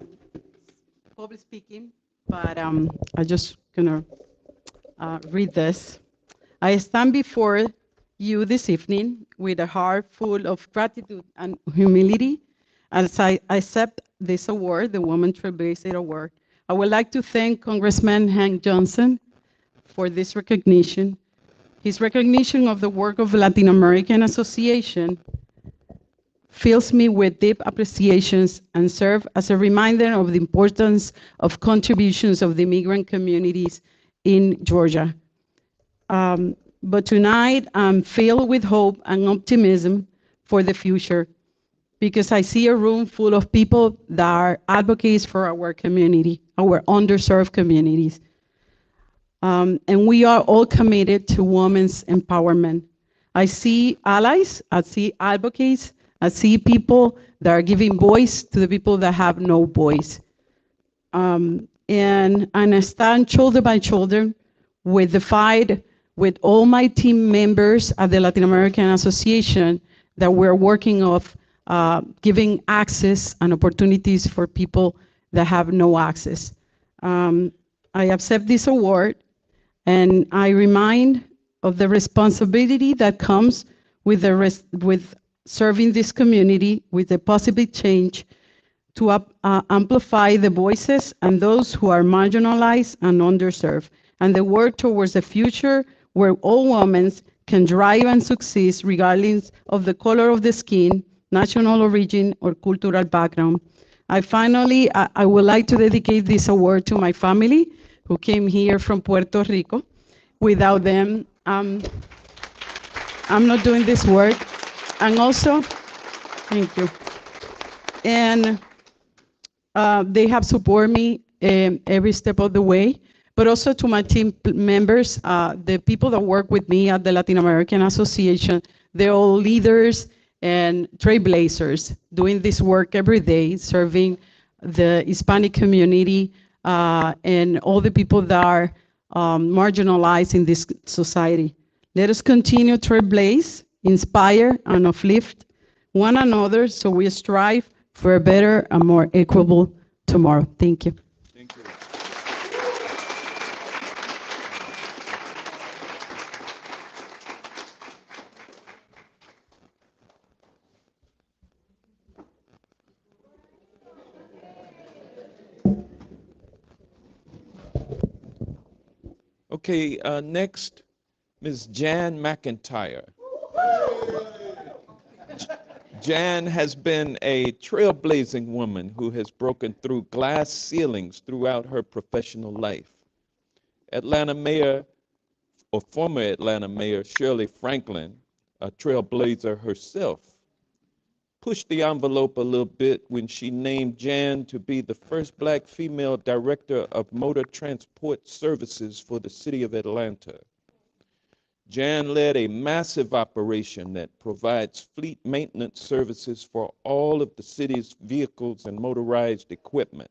public speaking, but I'm just gonna read this. I stand before you this evening with a heart full of gratitude and humility as I accept this award, the Woman Trailblazer Award. I would like to thank Congressman Hank Johnson for this recognition. His recognition of the work of the Latin American Association fills me with deep appreciations and serve as a reminder of the importance of contributions of the immigrant communities in Georgia. But tonight I'm filled with hope and optimism for the future because I see a room full of people that are advocates for our community, our underserved communities. And we are all committed to women's empowerment. I see allies, I see advocates, I see people that are giving voice to the people that have no voice. And I stand shoulder by shoulder with the fight with all my team members at the Latin American Association that we're working of giving access and opportunities for people that have no access. I accept this award, and I remind of the responsibility that comes with with serving this community with a positive change to amplify the voices and those who are marginalized and underserved, and the work towards a future where all women can thrive and succeed regardless of the color of the skin, national origin, or cultural background. I would like to dedicate this award to my family who came here from Puerto Rico. Without them, I'm not doing this work. And also, thank you. And they have supported me every step of the way, but also to my team members, the people that work with me at the Latin American Association. They're all leaders and trailblazers doing this work every day, serving the Hispanic community and all the people that are marginalized in this society. Let us continue to trailblaze, inspire, and uplift one another so we strive for a better and more equitable tomorrow. Thank you. Thank you. Okay, next, Ms. Jan McIntyre. Jan has been a trailblazing woman who has broken through glass ceilings throughout her professional life. Atlanta Mayor, or former Atlanta Mayor Shirley Franklin, a trailblazer herself, pushed the envelope a little bit when she named Jan to be the first black female director of motor transport services for the city of Atlanta. Jan led a massive operation that provides fleet maintenance services for all of the city's vehicles and motorized equipment.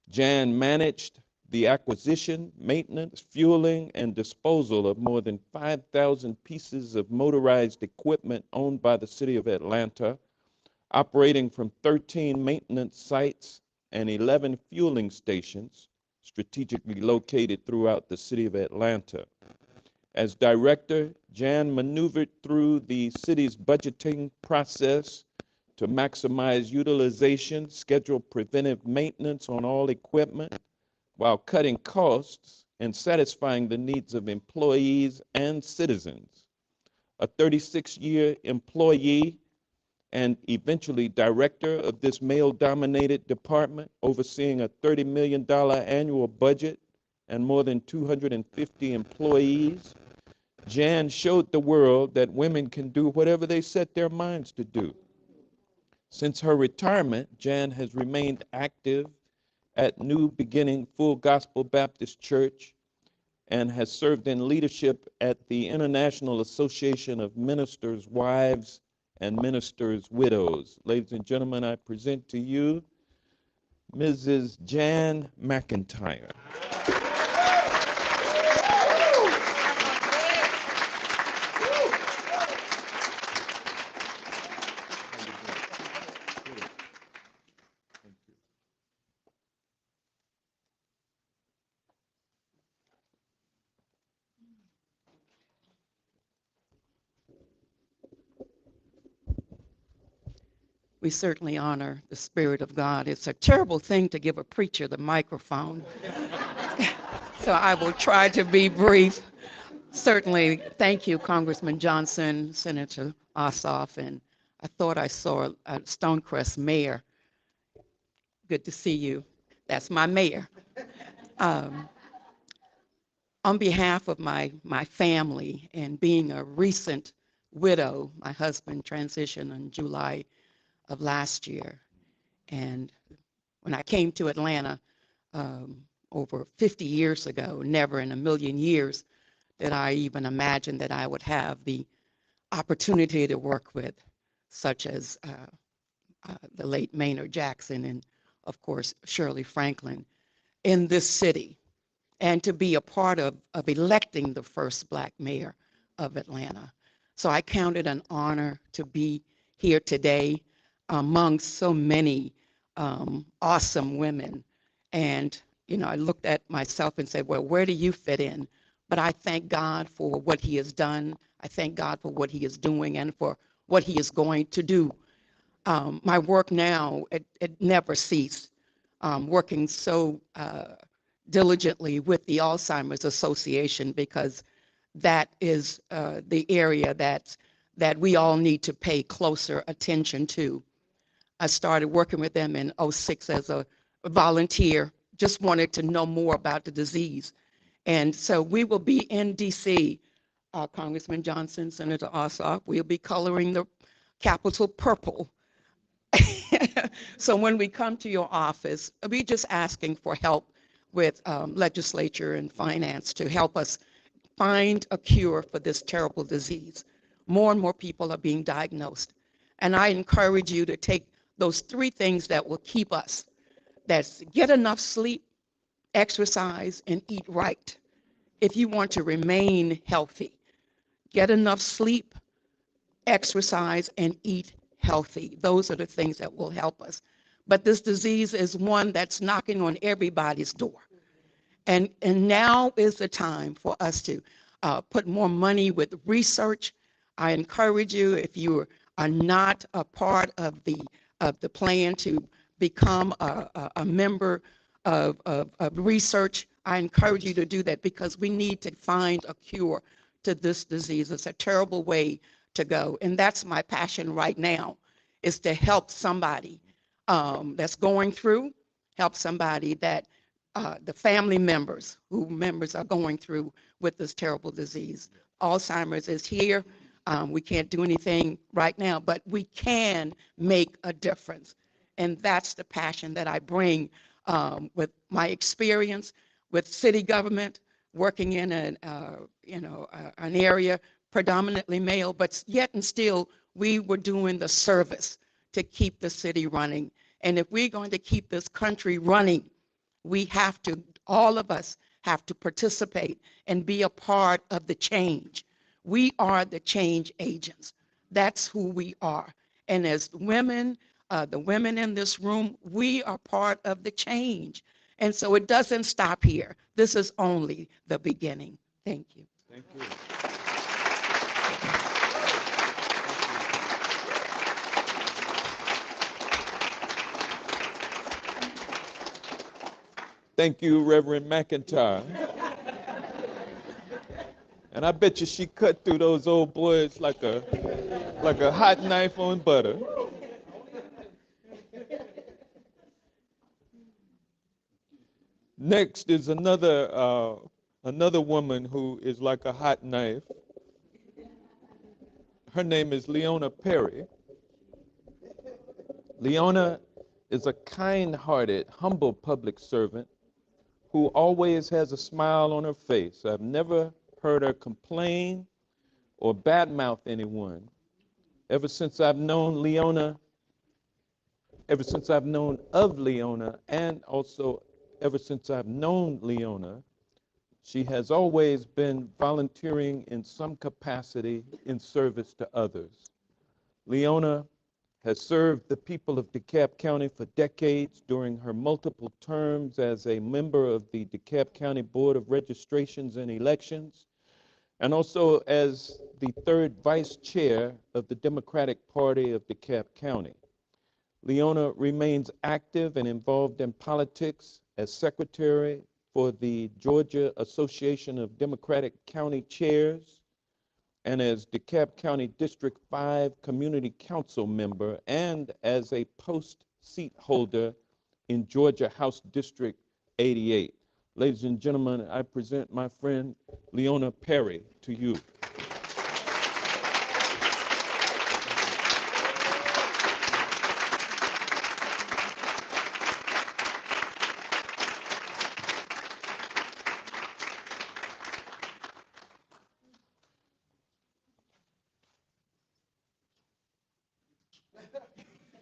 Jan managed the acquisition, maintenance, fueling, and disposal of more than 5,000 pieces of motorized equipment owned by the city of Atlanta, operating from 13 maintenance sites and 11 fueling stations strategically located throughout the city of Atlanta. As director, Jan maneuvered through the city's budgeting process to maximize utilization, schedule preventive maintenance on all equipment, while cutting costs and satisfying the needs of employees and citizens. A 36-year employee and eventually director of this male-dominated department, overseeing a $30 million annual budget and more than 250 employees, Jan showed the world that women can do whatever they set their minds to do. Since her retirement, Jan has remained active at New Beginning Full Gospel Baptist Church and has served in leadership at the International Association of Ministers' Wives and Ministers' Widows. Ladies and gentlemen, I present to you Mrs. Jan McIntyre. We certainly honor the Spirit of God. It's a terrible thing to give a preacher the microphone. So I will try to be brief. Certainly, thank you, Congressman Johnson, Senator Ossoff, and I thought I saw a Stonecrest mayor. Good to see you. That's my mayor. On behalf of my family and being a recent widow, my husband transitioned in July of last year. And when I came to Atlanta, over 50 years ago. Never in a million years did I even imagine that I would have the opportunity to work with such as the late Maynard Jackson and, of course, Shirley Franklin in this city, and to be a part of electing the first Black mayor of Atlanta. So I count it an honor to be here today among so many awesome women. And, you know, I looked at myself and said, well, where do you fit in? But I thank God for what he has done. I thank God for what he is doing and for what he is going to do. My work now, it never ceased. Working so diligently with the Alzheimer's Association, because that is the area that we all need to pay closer attention to. I started working with them in '06 as a volunteer, just wanted to know more about the disease. And so we will be in DC, Congressman Johnson, Senator Ossoff, we'll be coloring the Capitol purple. So when we come to your office, we're just asking for help with legislature and finance to help us find a cure for this terrible disease. More and more people are being diagnosed. And I encourage you to take those three things that will keep us. That's get enough sleep, exercise, and eat right. If you want to remain healthy, get enough sleep, exercise, and eat healthy. Those are the things that will help us. But this disease is one that's knocking on everybody's door. And now is the time for us to put more money with research. I encourage you, if you are not a part of the plan to become a member of research, I encourage you to do that, because we need to find a cure to this disease. It's a terrible way to go. And that's my passion right now, is to help somebody that's going through, help somebody that the family members who members are going through with this terrible disease. Alzheimer's is here. We can't do anything right now, but we can make a difference. And that's the passion that I bring with my experience with city government, working in an area predominantly male, but yet and still we were doing the service to keep the city running. And if we're going to keep this country running, we have to, all of us have to participate and be a part of the change. We are the change agents. That's who we are. And as women, the women in this room, we are part of the change. And so it doesn't stop here. This is only the beginning. Thank you. Thank you. Thank you, Reverend McIntyre. And I bet you she cut through those old boys like a hot knife on butter. Next is another woman who is like a hot knife. Her name is Leona Perry. Leona is a kind-hearted, humble public servant who always has a smile on her face. I've never heard her complain or badmouth anyone. Ever since I've known of Leona, and also ever since I've known Leona, she has always been volunteering in some capacity in service to others. Leona has served the people of DeKalb County for decades during her multiple terms as a member of the DeKalb County Board of Registrations and Elections, and also as the third vice chair of the Democratic Party of DeKalb County. Leona remains active and involved in politics as secretary for the Georgia Association of Democratic County Chairs, and as DeKalb County District 5 Community Council member, and as a post seat holder in Georgia House District 88. Ladies and gentlemen, I present my friend Leona Perry to you.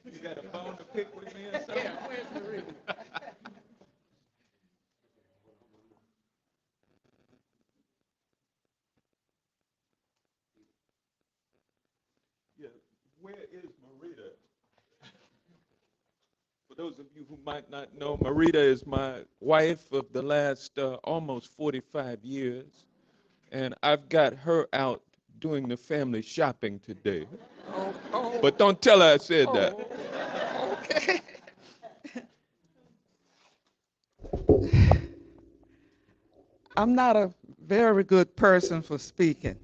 You got a bone to pick with me or something? Yeah, where's Marita? Yeah, where is Marita? For those of you who might not know, Marita is my wife of the last almost 45 years, and I've got her out doing the family shopping today. But don't tell her I said that. Okay. I'm not a very good person for speaking,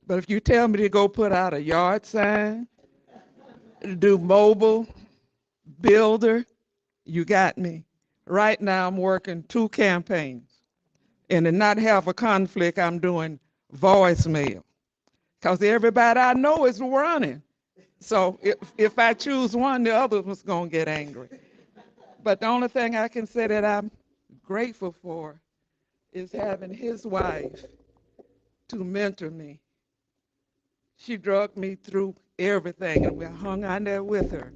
but if you tell me to go put out a yard sign, do mobile, builder, you got me. Right now, I'm working 2 campaigns, and to not have a conflict, I'm doing voicemail, because everybody I know is running. So if I choose one, the other one's going to get angry. But the only thing I can say that I'm grateful for is having his wife to mentor me. She drugged me through everything, and we hung on there with her.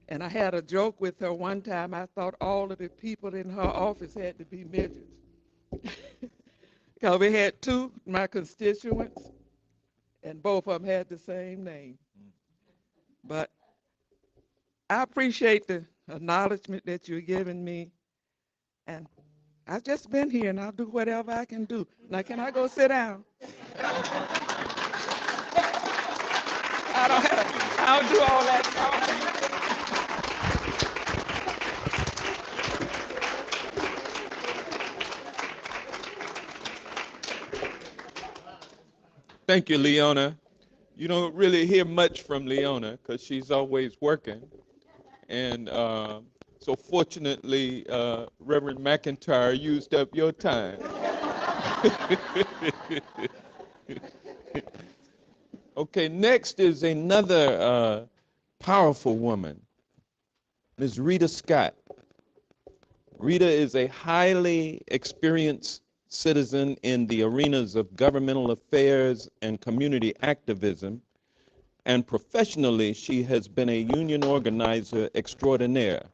And I had a joke with her one time. I thought all of the people in her office had to be midgets. Because we had 2, my constituents, and both of them had the same name. But I appreciate the acknowledgement that you're giving me. And I've just been here, and I'll do whatever I can do. Now, can I go sit down? I'll do all that talking. Thank you, Leona. You don't really hear much from Leona because she's always working. And so fortunately, Reverend McIntyre used up your time. Okay, next is another powerful woman, Ms. Rita Scott. Rita is a highly experienced citizen in the arenas of governmental affairs and community activism, and professionally, she has been a union organizer extraordinaire.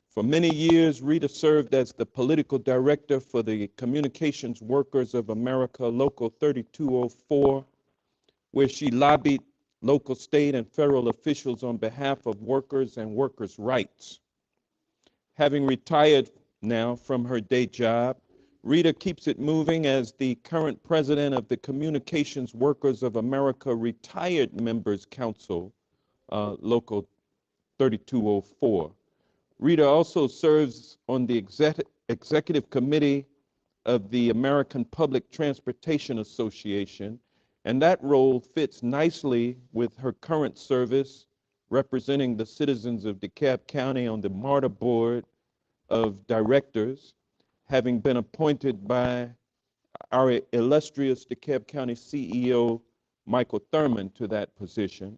For many years, Rita served as the political director for the Communications Workers of America Local 3204, where she lobbied local, state, and federal officials on behalf of workers and workers' rights. Having retired now from her day job, Rita keeps it moving as the current president of the Communications Workers of America Retired Members Council, Local 3204. Rita also serves on the executive committee of the American Public Transportation Association, and that role fits nicely with her current service representing the citizens of DeKalb County on the MARTA Board of Directors, having been appointed by our illustrious DeKalb County CEO, Michael Thurman, to that position.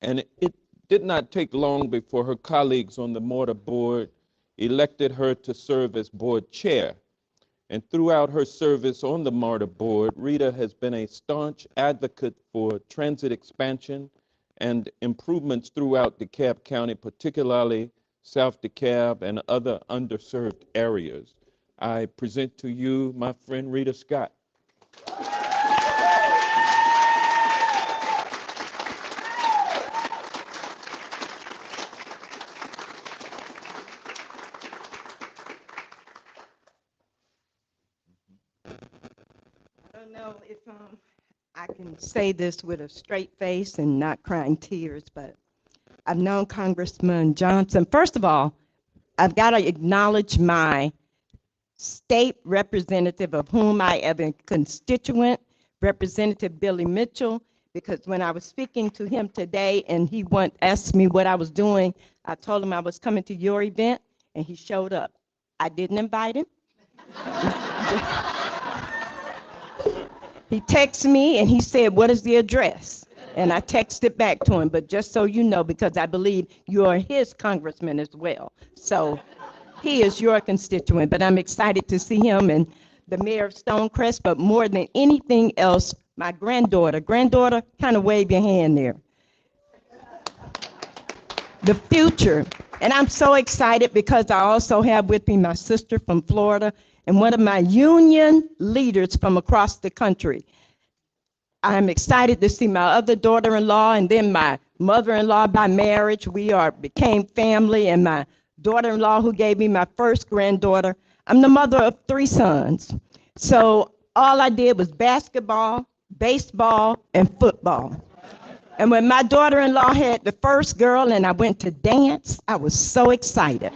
And it did not take long before her colleagues on the MARTA board elected her to serve as board chair. And throughout her service on the MARTA board, Rita has been a staunch advocate for transit expansion and improvements throughout DeKalb County, particularly South DeKalb and other underserved areas. I present to you my friend Rita Scott. I don't know if I can say this with a straight face and not crying tears, but I've known Congressman Johnson. First of all, I've got to acknowledge my state representative of whom I am a constituent, Representative Billy Mitchell, because when I was speaking to him today and he asked me what I was doing, I told him I was coming to your event, and he showed up. I didn't invite him. He texted me and he said, "What is the address?" And I texted back to him, but just so you know, because I believe you are his congressman as well. So he is your constituent, but I'm excited to see him and the mayor of Stonecrest, but more than anything else, my granddaughter, kind of wave your hand there. the future. And I'm so excited because I also have with me my sister from Florida and one of my union leaders from across the country. I'm excited to see my other daughter-in-law and then my mother-in-law by marriage. Became family, and my daughter-in-law who gave me my first granddaughter. I'm the mother of 3 sons. So all I did was basketball, baseball, and football. And when my daughter-in-law had the first girl and I went to dance, I was so excited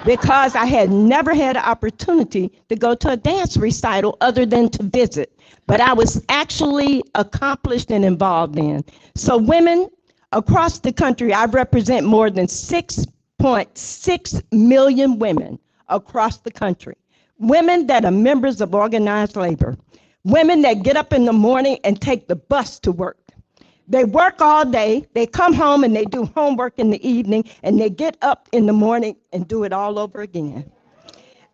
because I had never had an opportunity to go to a dance recital other than to visit. But I was actually accomplished and involved in. So women across the country, I represent more than 6.6 million women across the country. Women that are members of organized labor. Women that get up in the morning and take the bus to work. They work all day, they come home and they do homework in the evening, and they get up in the morning and do it all over again.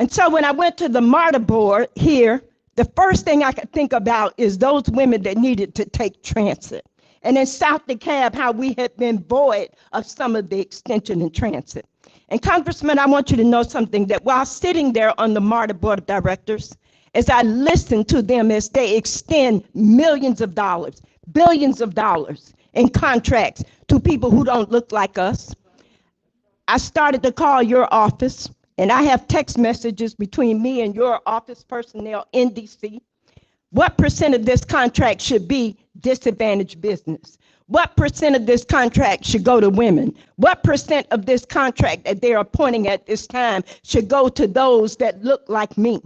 And so when I went to the MARTA board here, the first thing I could think about is those women that needed to take transit. And in South DeKalb, how we had been void of some of the extension in transit. And Congressman, I want you to know something, that while sitting there on the MARTA board of directors, as I listen to them as they extend millions of dollars, billions of dollars in contracts to people who don't look like us, I started to call your office, and I have text messages between me and your office personnel in DC. What percent of this contract should be disadvantaged business? What percent of this contract should go to women? What percent of this contract that they're appointing at this time should go to those that look like me?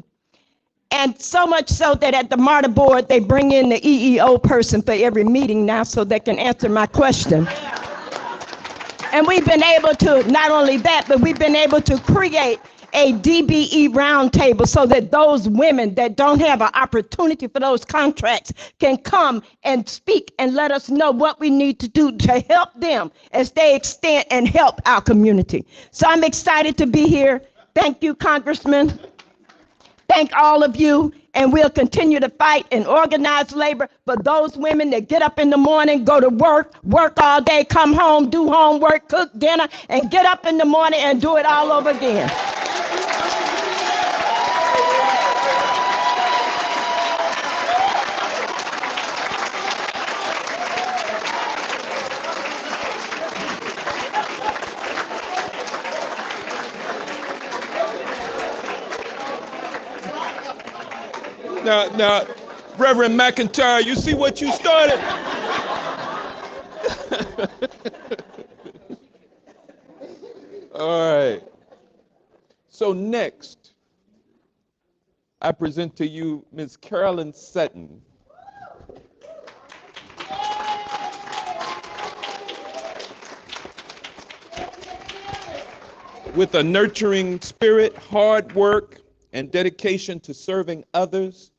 And so much so that at the MARTA board, they bring in the EEO person for every meeting now so they can answer my question. And we've been able to, not only that, but we've been able to create a DBE roundtable so that those women that don't have an opportunity for those contracts can come and speak and let us know what we need to do to help them as they extend and help our community. So I'm excited to be here. Thank you, Congressman. Thank all of you, and we'll continue to fight and organize labor for those women that get up in the morning, go to work, work all day, come home, do homework, cook dinner, and get up in the morning and do it all over again. Now, Reverend McIntyre, you see what you started? All right. So next, I present to you Ms. Carolyn Sutton. With a nurturing spirit, hard work, and dedication to serving others,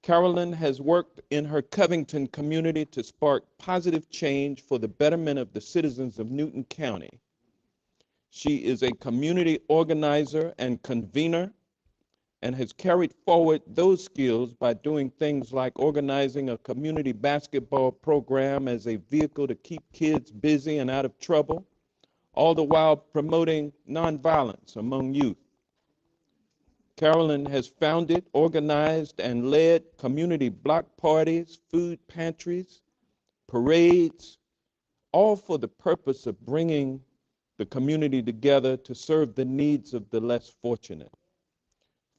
Carolyn has worked in her Covington community to spark positive change for the betterment of the citizens of Newton County. She is a community organizer and convener and has carried forward those skills by doing things like organizing a community basketball program as a vehicle to keep kids busy and out of trouble, all the while promoting nonviolence among youth. Carolyn has founded, organized, and led community block parties, food pantries, parades, all for the purpose of bringing the community together to serve the needs of the less fortunate.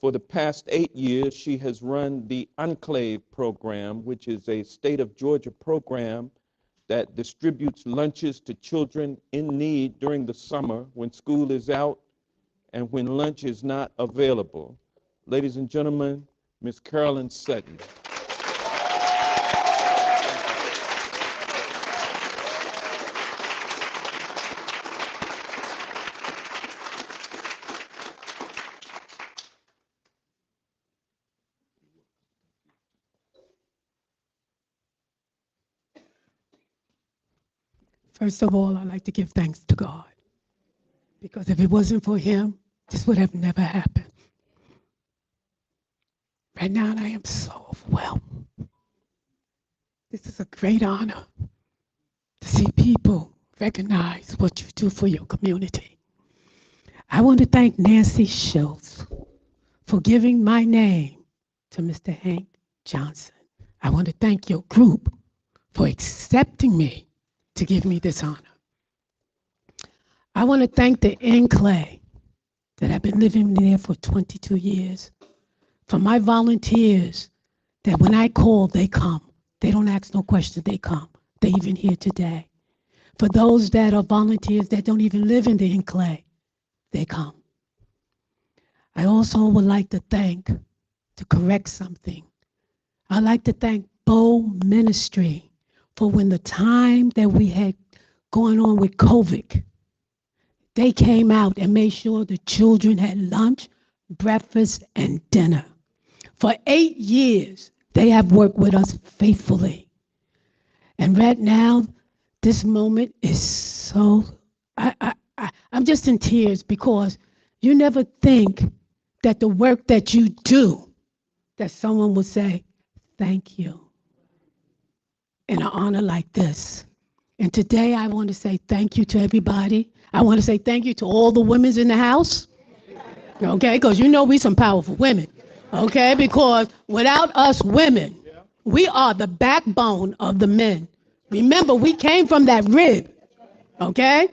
For the past 8 years, she has run the Enclave program, which is a state of Georgia program that distributes lunches to children in need during the summer when school is out and when lunch is not available. Ladies and gentlemen, Ms. Carolyn Sutton. First of all, I'd like to give thanks to God, because if it wasn't for him, this would have never happened. Right now, I am so overwhelmed. This is a great honor to see people recognize what you do for your community. I want to thank Nancy Schultz for giving my name to Mr. Hank Johnson. I want to thank your group for accepting me to give me this honor. I want to thank the enclave that I've been living there for 22 years, for my volunteers that when I call, they come. They don't ask no questions, they come. They're even here today. For those that are volunteers that don't even live in the enclave, they come. I also would like to thank, to correct something, I'd like to thank Bow Ministry for when the time that we had going on with COVID, they came out and made sure the children had lunch, breakfast, and dinner. For 8 years, they have worked with us faithfully. And right now, this moment is so, I'm just in tears because you never think that the work that you do, that someone will say, thank you, in an honor like this. And today I want to say thank you to everybody. I want to say thank you to all the women in the house, okay? Because you know we some powerful women, okay? Because without us women, we are the backbone of the men. Remember, we came from that rib, okay?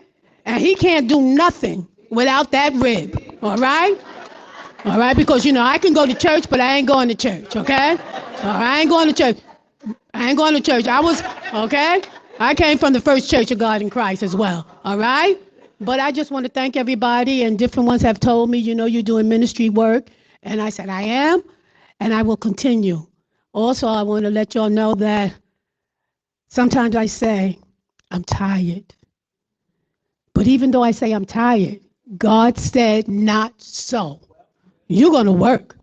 And he can't do nothing without that rib, all right? All right, because you know, I can go to church, but I ain't going to church, okay? All right, I ain't going to church. I ain't going to church. I was, okay? I came from the First Church of God in Christ as well, all right? But I just want to thank everybody, and different ones have told me, you know, you're doing ministry work. And I said, I am, and I will continue. Also, I want to let y'all know that sometimes I say, I'm tired. But even though I say I'm tired, God said, not so. You're going to work.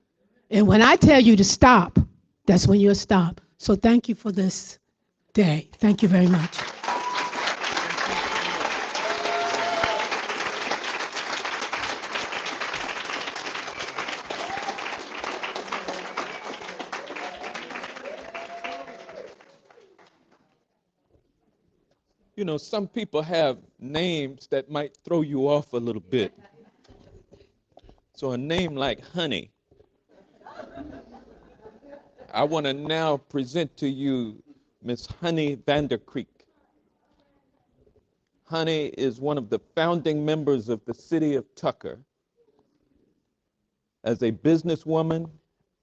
And when I tell you to stop, that's when you'll stop. So thank you for this day. Thank you very much. You know, some people have names that might throw you off a little bit. So a name like Honey, I want to now present to you Miss Honey Vandercreek. Honey is one of the founding members of the city of Tucker. As a businesswoman,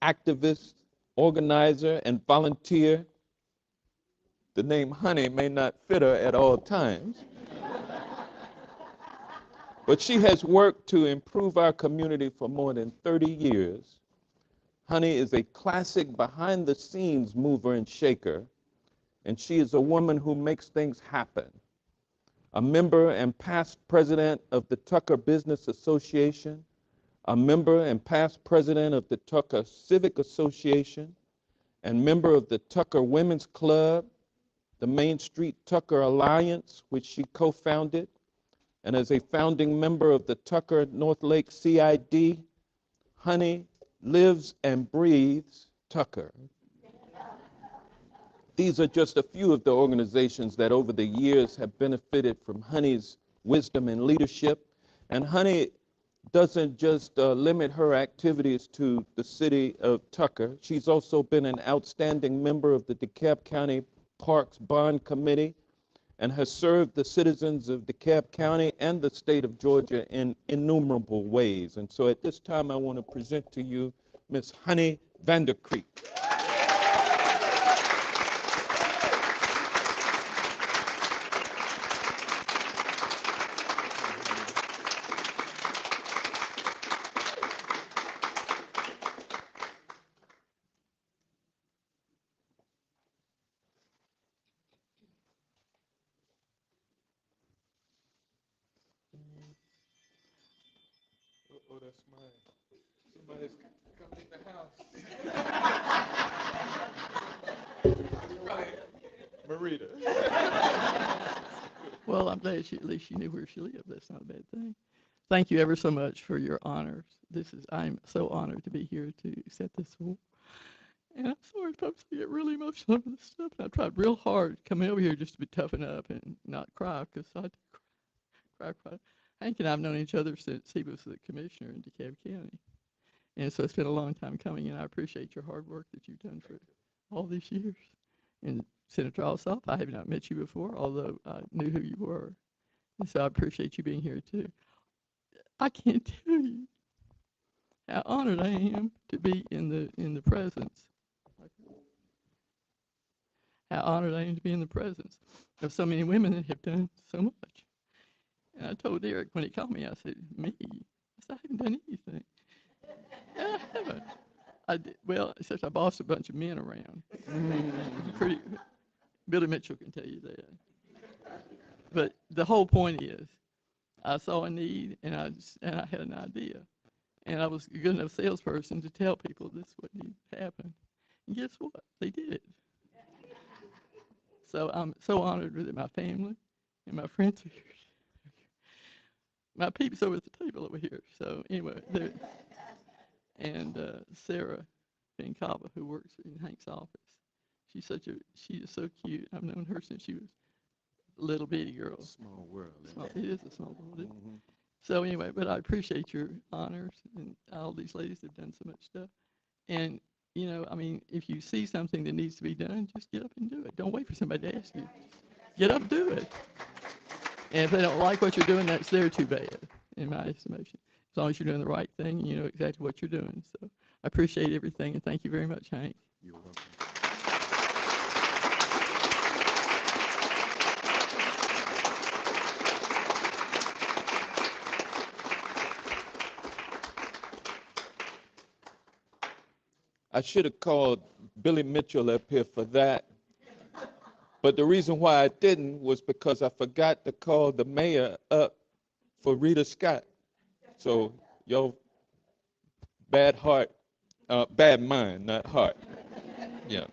activist, organizer, and volunteer, the name Honey may not fit her at all times. But she has worked to improve our community for more than 30 years. Honey is a classic behind-the-scenes mover and shaker, and she is a woman who makes things happen. A member and past president of the Tucker Business Association, a member and past president of the Tucker Civic Association, and member of the Tucker Women's Club, the Main Street Tucker Alliance, which she co-founded, and as a founding member of the Tucker North Lake CID, Honey lives and breathes Tucker. These are just a few of the organizations that over the years have benefited from Honey's wisdom and leadership. And Honey doesn't just limit her activities to the city of Tucker. She's also been an outstanding member of the DeKalb County Parks Bond Committee and has served the citizens of DeKalb County and the state of Georgia in innumerable ways. And so at this time, I want to present to you Miss Honey Vandercreek. Oh, that's mine. Somebody's coming in the house. Marita. Well, I'm glad at least she knew where she lived. That's not a bad thing. Thank you ever so much for your honors. I'm so honored to be here to accept this award. And I'm sorry if I get really emotional over this stuff. And I tried real hard coming over here just to be toughen up and not cry, because I did cry. Hank and I have known each other since he was the commissioner in DeKalb County. And so it's been a long time coming, and I appreciate your hard work that you've done for all these years. And Senator Ossoff, I have not met you before, although I knew who you were. And so I appreciate you being here too. I can't tell you how honored I am to be in the presence. How honored I am to be in the presence of so many women that have done so much. And I told Eric when he called me, I said, me? I said, I haven't done anything. I haven't. I did, well, except I bossed a bunch of men around. Pretty, Billy Mitchell can tell you that. But the whole point is, I saw a need, and I had an idea. And I was a good enough salesperson to tell people this is what needs to happen. And guess what? They did it. So I'm so honored that my family and my friends are here. My peeps over at the table over here. So anyway, and Sarah Bencava, who works in Hank's office. She is so cute. I've known her since she was a little bitty girl. Small world. It is a small world. Mm-hmm. So anyway, but I appreciate your honors, and all these ladies have done so much stuff. And you know, I mean, if you see something that needs to be done, just get up and do it. Don't wait for somebody to ask you. Get up and do it. And if they don't like what you're doing, that's their too bad, in my estimation. As long as you're doing the right thing, you know exactly what you're doing. So I appreciate everything, and thank you very much, Hank. You're welcome. I should have called Billy Mitchell up here for that. But the reason why I didn't was because I forgot to call the mayor up for Rita Scott. So your bad mind, not heart. Yeah.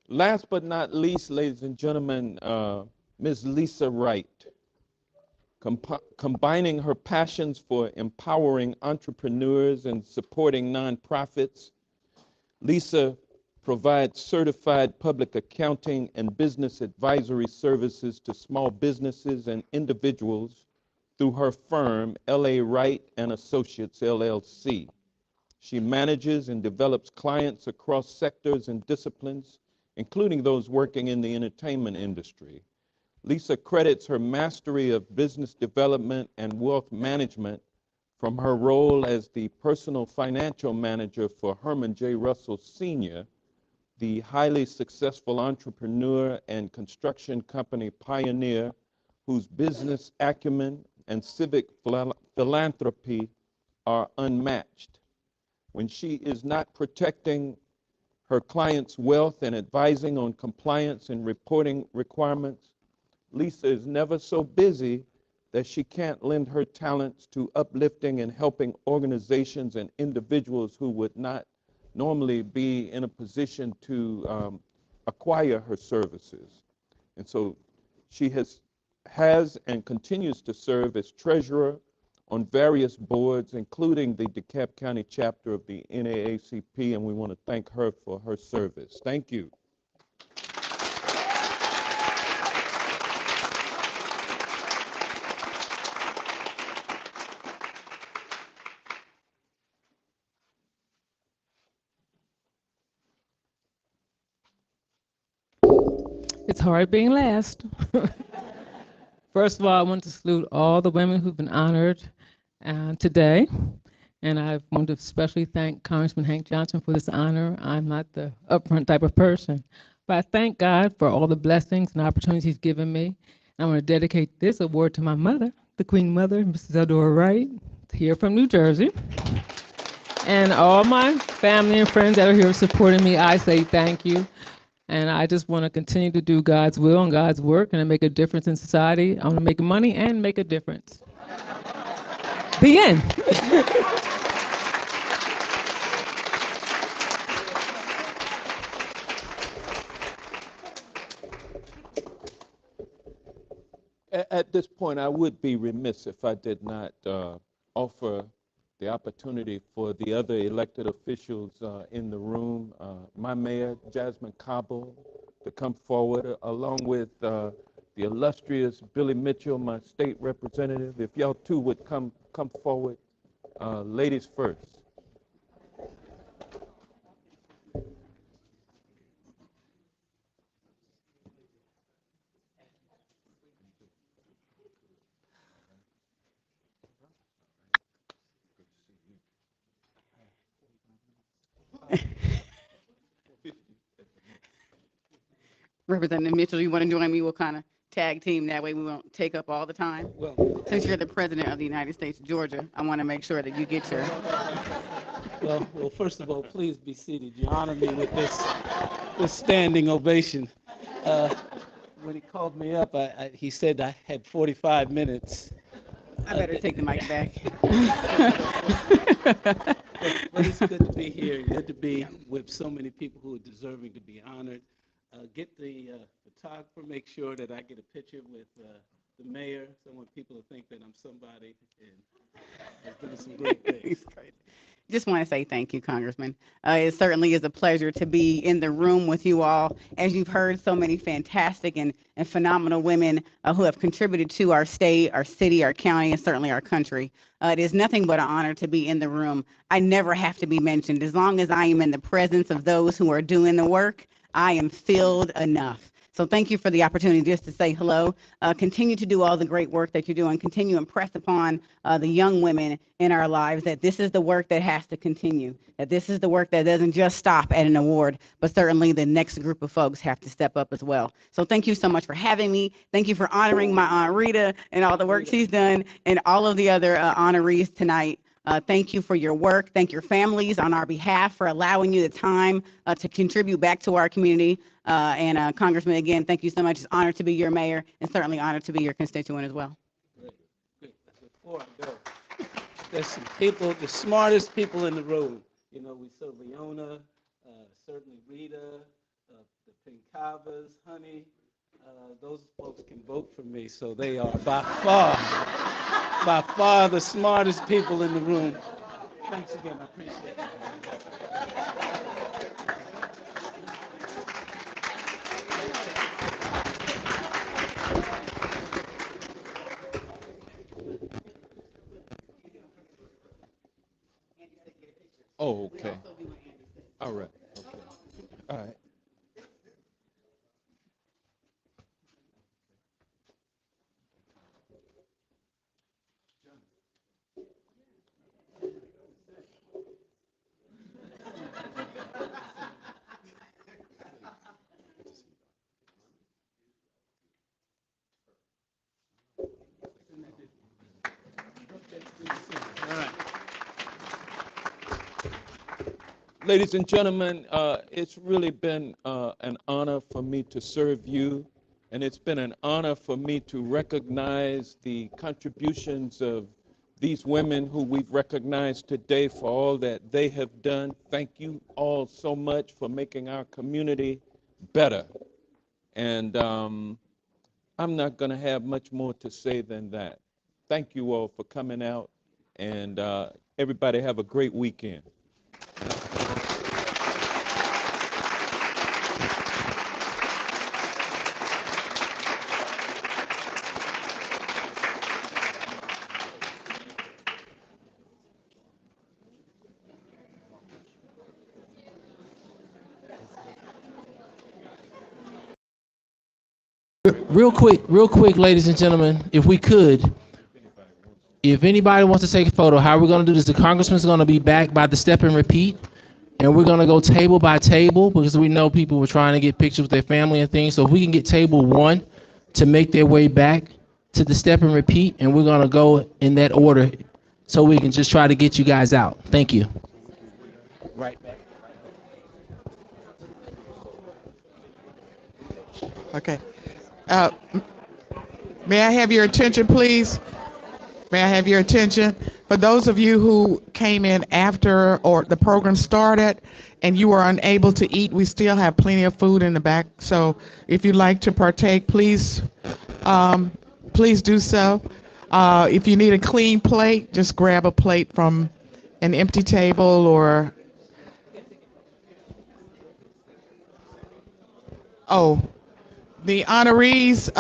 Last but not least, ladies and gentlemen, Ms. Lisa Wright. Combining her passions for empowering entrepreneurs and supporting nonprofits, Lisa provides certified public accounting and business advisory services to small businesses and individuals through her firm, L.A. Wright and Associates, LLC. She manages and develops clients across sectors and disciplines, including those working in the entertainment industry. Lisa credits her mastery of business development and wealth management from her role as the personal financial manager for Herman J. Russell Sr., the highly successful entrepreneur and construction company pioneer whose business acumen and civic philanthropy are unmatched. When she is not protecting her clients' wealth and advising on compliance and reporting requirements, Lisa is never so busy that she can't lend her talents to uplifting and helping organizations and individuals who would not normally be in a position to acquire her services. And so she has and continues to serve as treasurer on various boards, including the DeKalb County chapter of the NAACP, and we want to thank her for her service. Thank you. It's hard being last. First of all, I want to salute all the women who've been honored today. And I want to especially thank Congressman Hank Johnson for this honor. I'm not the upfront type of person, but I thank God for all the blessings and opportunities he's given me. I want to dedicate this award to my mother, the Queen Mother, Mrs. Eldora Wright, here from New Jersey. And all my family and friends that are here supporting me, I say thank you. And I just want to continue to do God's will and God's work and to make a difference in society. I want to make money and make a difference. The end. At this point, I would be remiss if I did not offer the opportunity for the other elected officials in the room, my mayor, Jasmine Cabo, to come forward, along with the illustrious Billy Mitchell, my state representative. If y'all two would come forward, ladies first. Representative Mitchell, you want to join me? We'll kind of tag team. That way we won't take up all the time. Well, since you're the president of the United States of Georgia, I want to make sure that you get your. well, first of all, please be seated. You honor me with this standing ovation. When he called me up, he said I had 45 minutes. I better take the mic back. But it's good to be here. Good to be with so many people who are deserving to be honored. Get the photographer, make sure that I get a picture with the mayor. So when people think that I'm somebody and has done some great things. Just want to say thank you, Congressman. It certainly is a pleasure to be in the room with you all. As you've heard, so many fantastic and phenomenal women who have contributed to our state, our city, our county, and certainly our country. It is nothing but an honor to be in the room. I never have to be mentioned. As long as I am in the presence of those who are doing the work, I am filled enough. So thank you for the opportunity just to say hello. Continue to do all the great work that you're doing. Continue to impress upon the young women in our lives that this is the work that has to continue, that this is the work that doesn't just stop at an award, but certainly the next group of folks have to step up as well. So thank you so much for having me. Thank you for honoring my Aunt Rita and all the work she's done and all of the other honorees tonight. Thank you for your work. Thank your families on our behalf for allowing you the time to contribute back to our community. Congressman, again, thank you so much. It's an honor to be your mayor and certainly honored to be your constituent as well. Great. Before I go, there's some people, the smartest people in the room. You know, we saw Leona, certainly Rita, the Pincavas, Honey. Those folks can vote for me, so they are by far the smartest people in the room. Thanks again, I appreciate it. Oh, okay. All right. Okay. All right. Ladies and gentlemen, it's really been an honor for me to serve you, and it's been an honor for me to recognize the contributions of these women who we've recognized today for all that they have done. Thank you all so much for making our community better. And I'm not going to have much more to say than that. Thank you all for coming out, and everybody have a great weekend. Real quick, ladies and gentlemen, if we could, if anybody wants to take a photo, how we're going to do this, the congressman's going to be back by the step and repeat, and we're going to go table by table because we know people were trying to get pictures with their family and things. So if we can get table 1 to make their way back to the step and repeat, and we're going to go in that order so we can just try to get you guys out. Thank you. Right back. Okay. May I have your attention, please? May I have your attention? For those of you who came in after or the program started and you were unable to eat, we still have plenty of food in the back. So if you'd like to partake, please do so. If you need a clean plate, just grab a plate from an empty table or, oh, the honorees,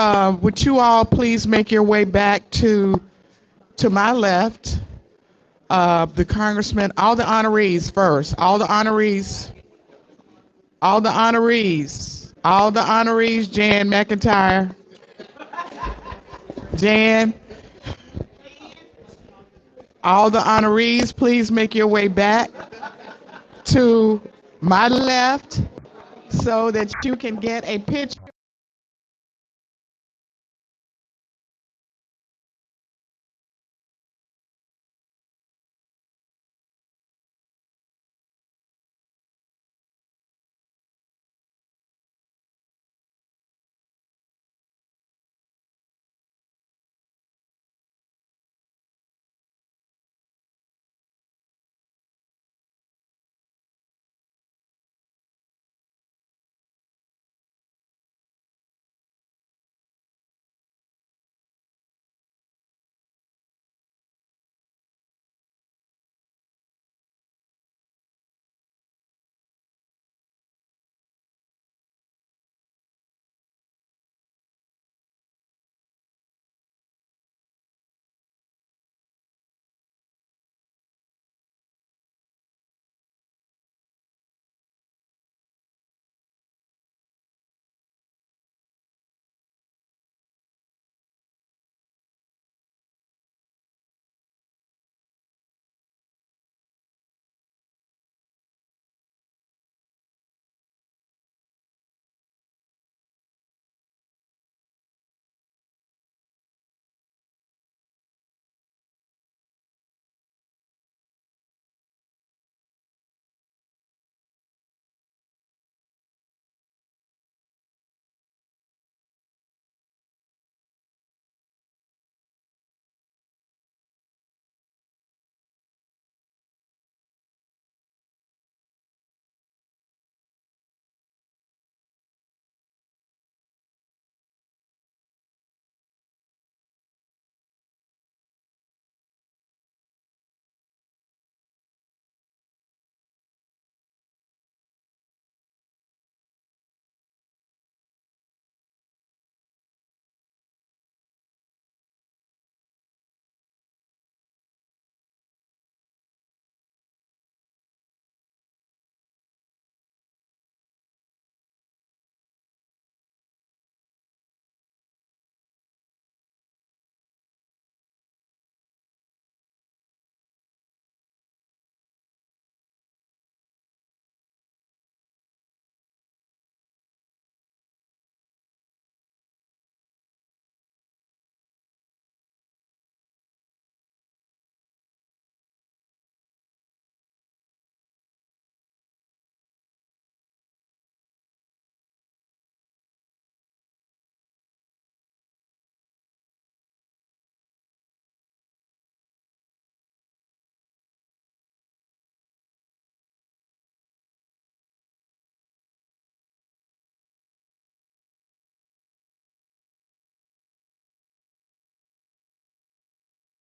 would you all please make your way back to my left? The congressman, all the honorees first, all the honorees, all the honorees, all the honorees, Jan McIntyre, Jan, all the honorees, please make your way back to my left so that you can get a picture.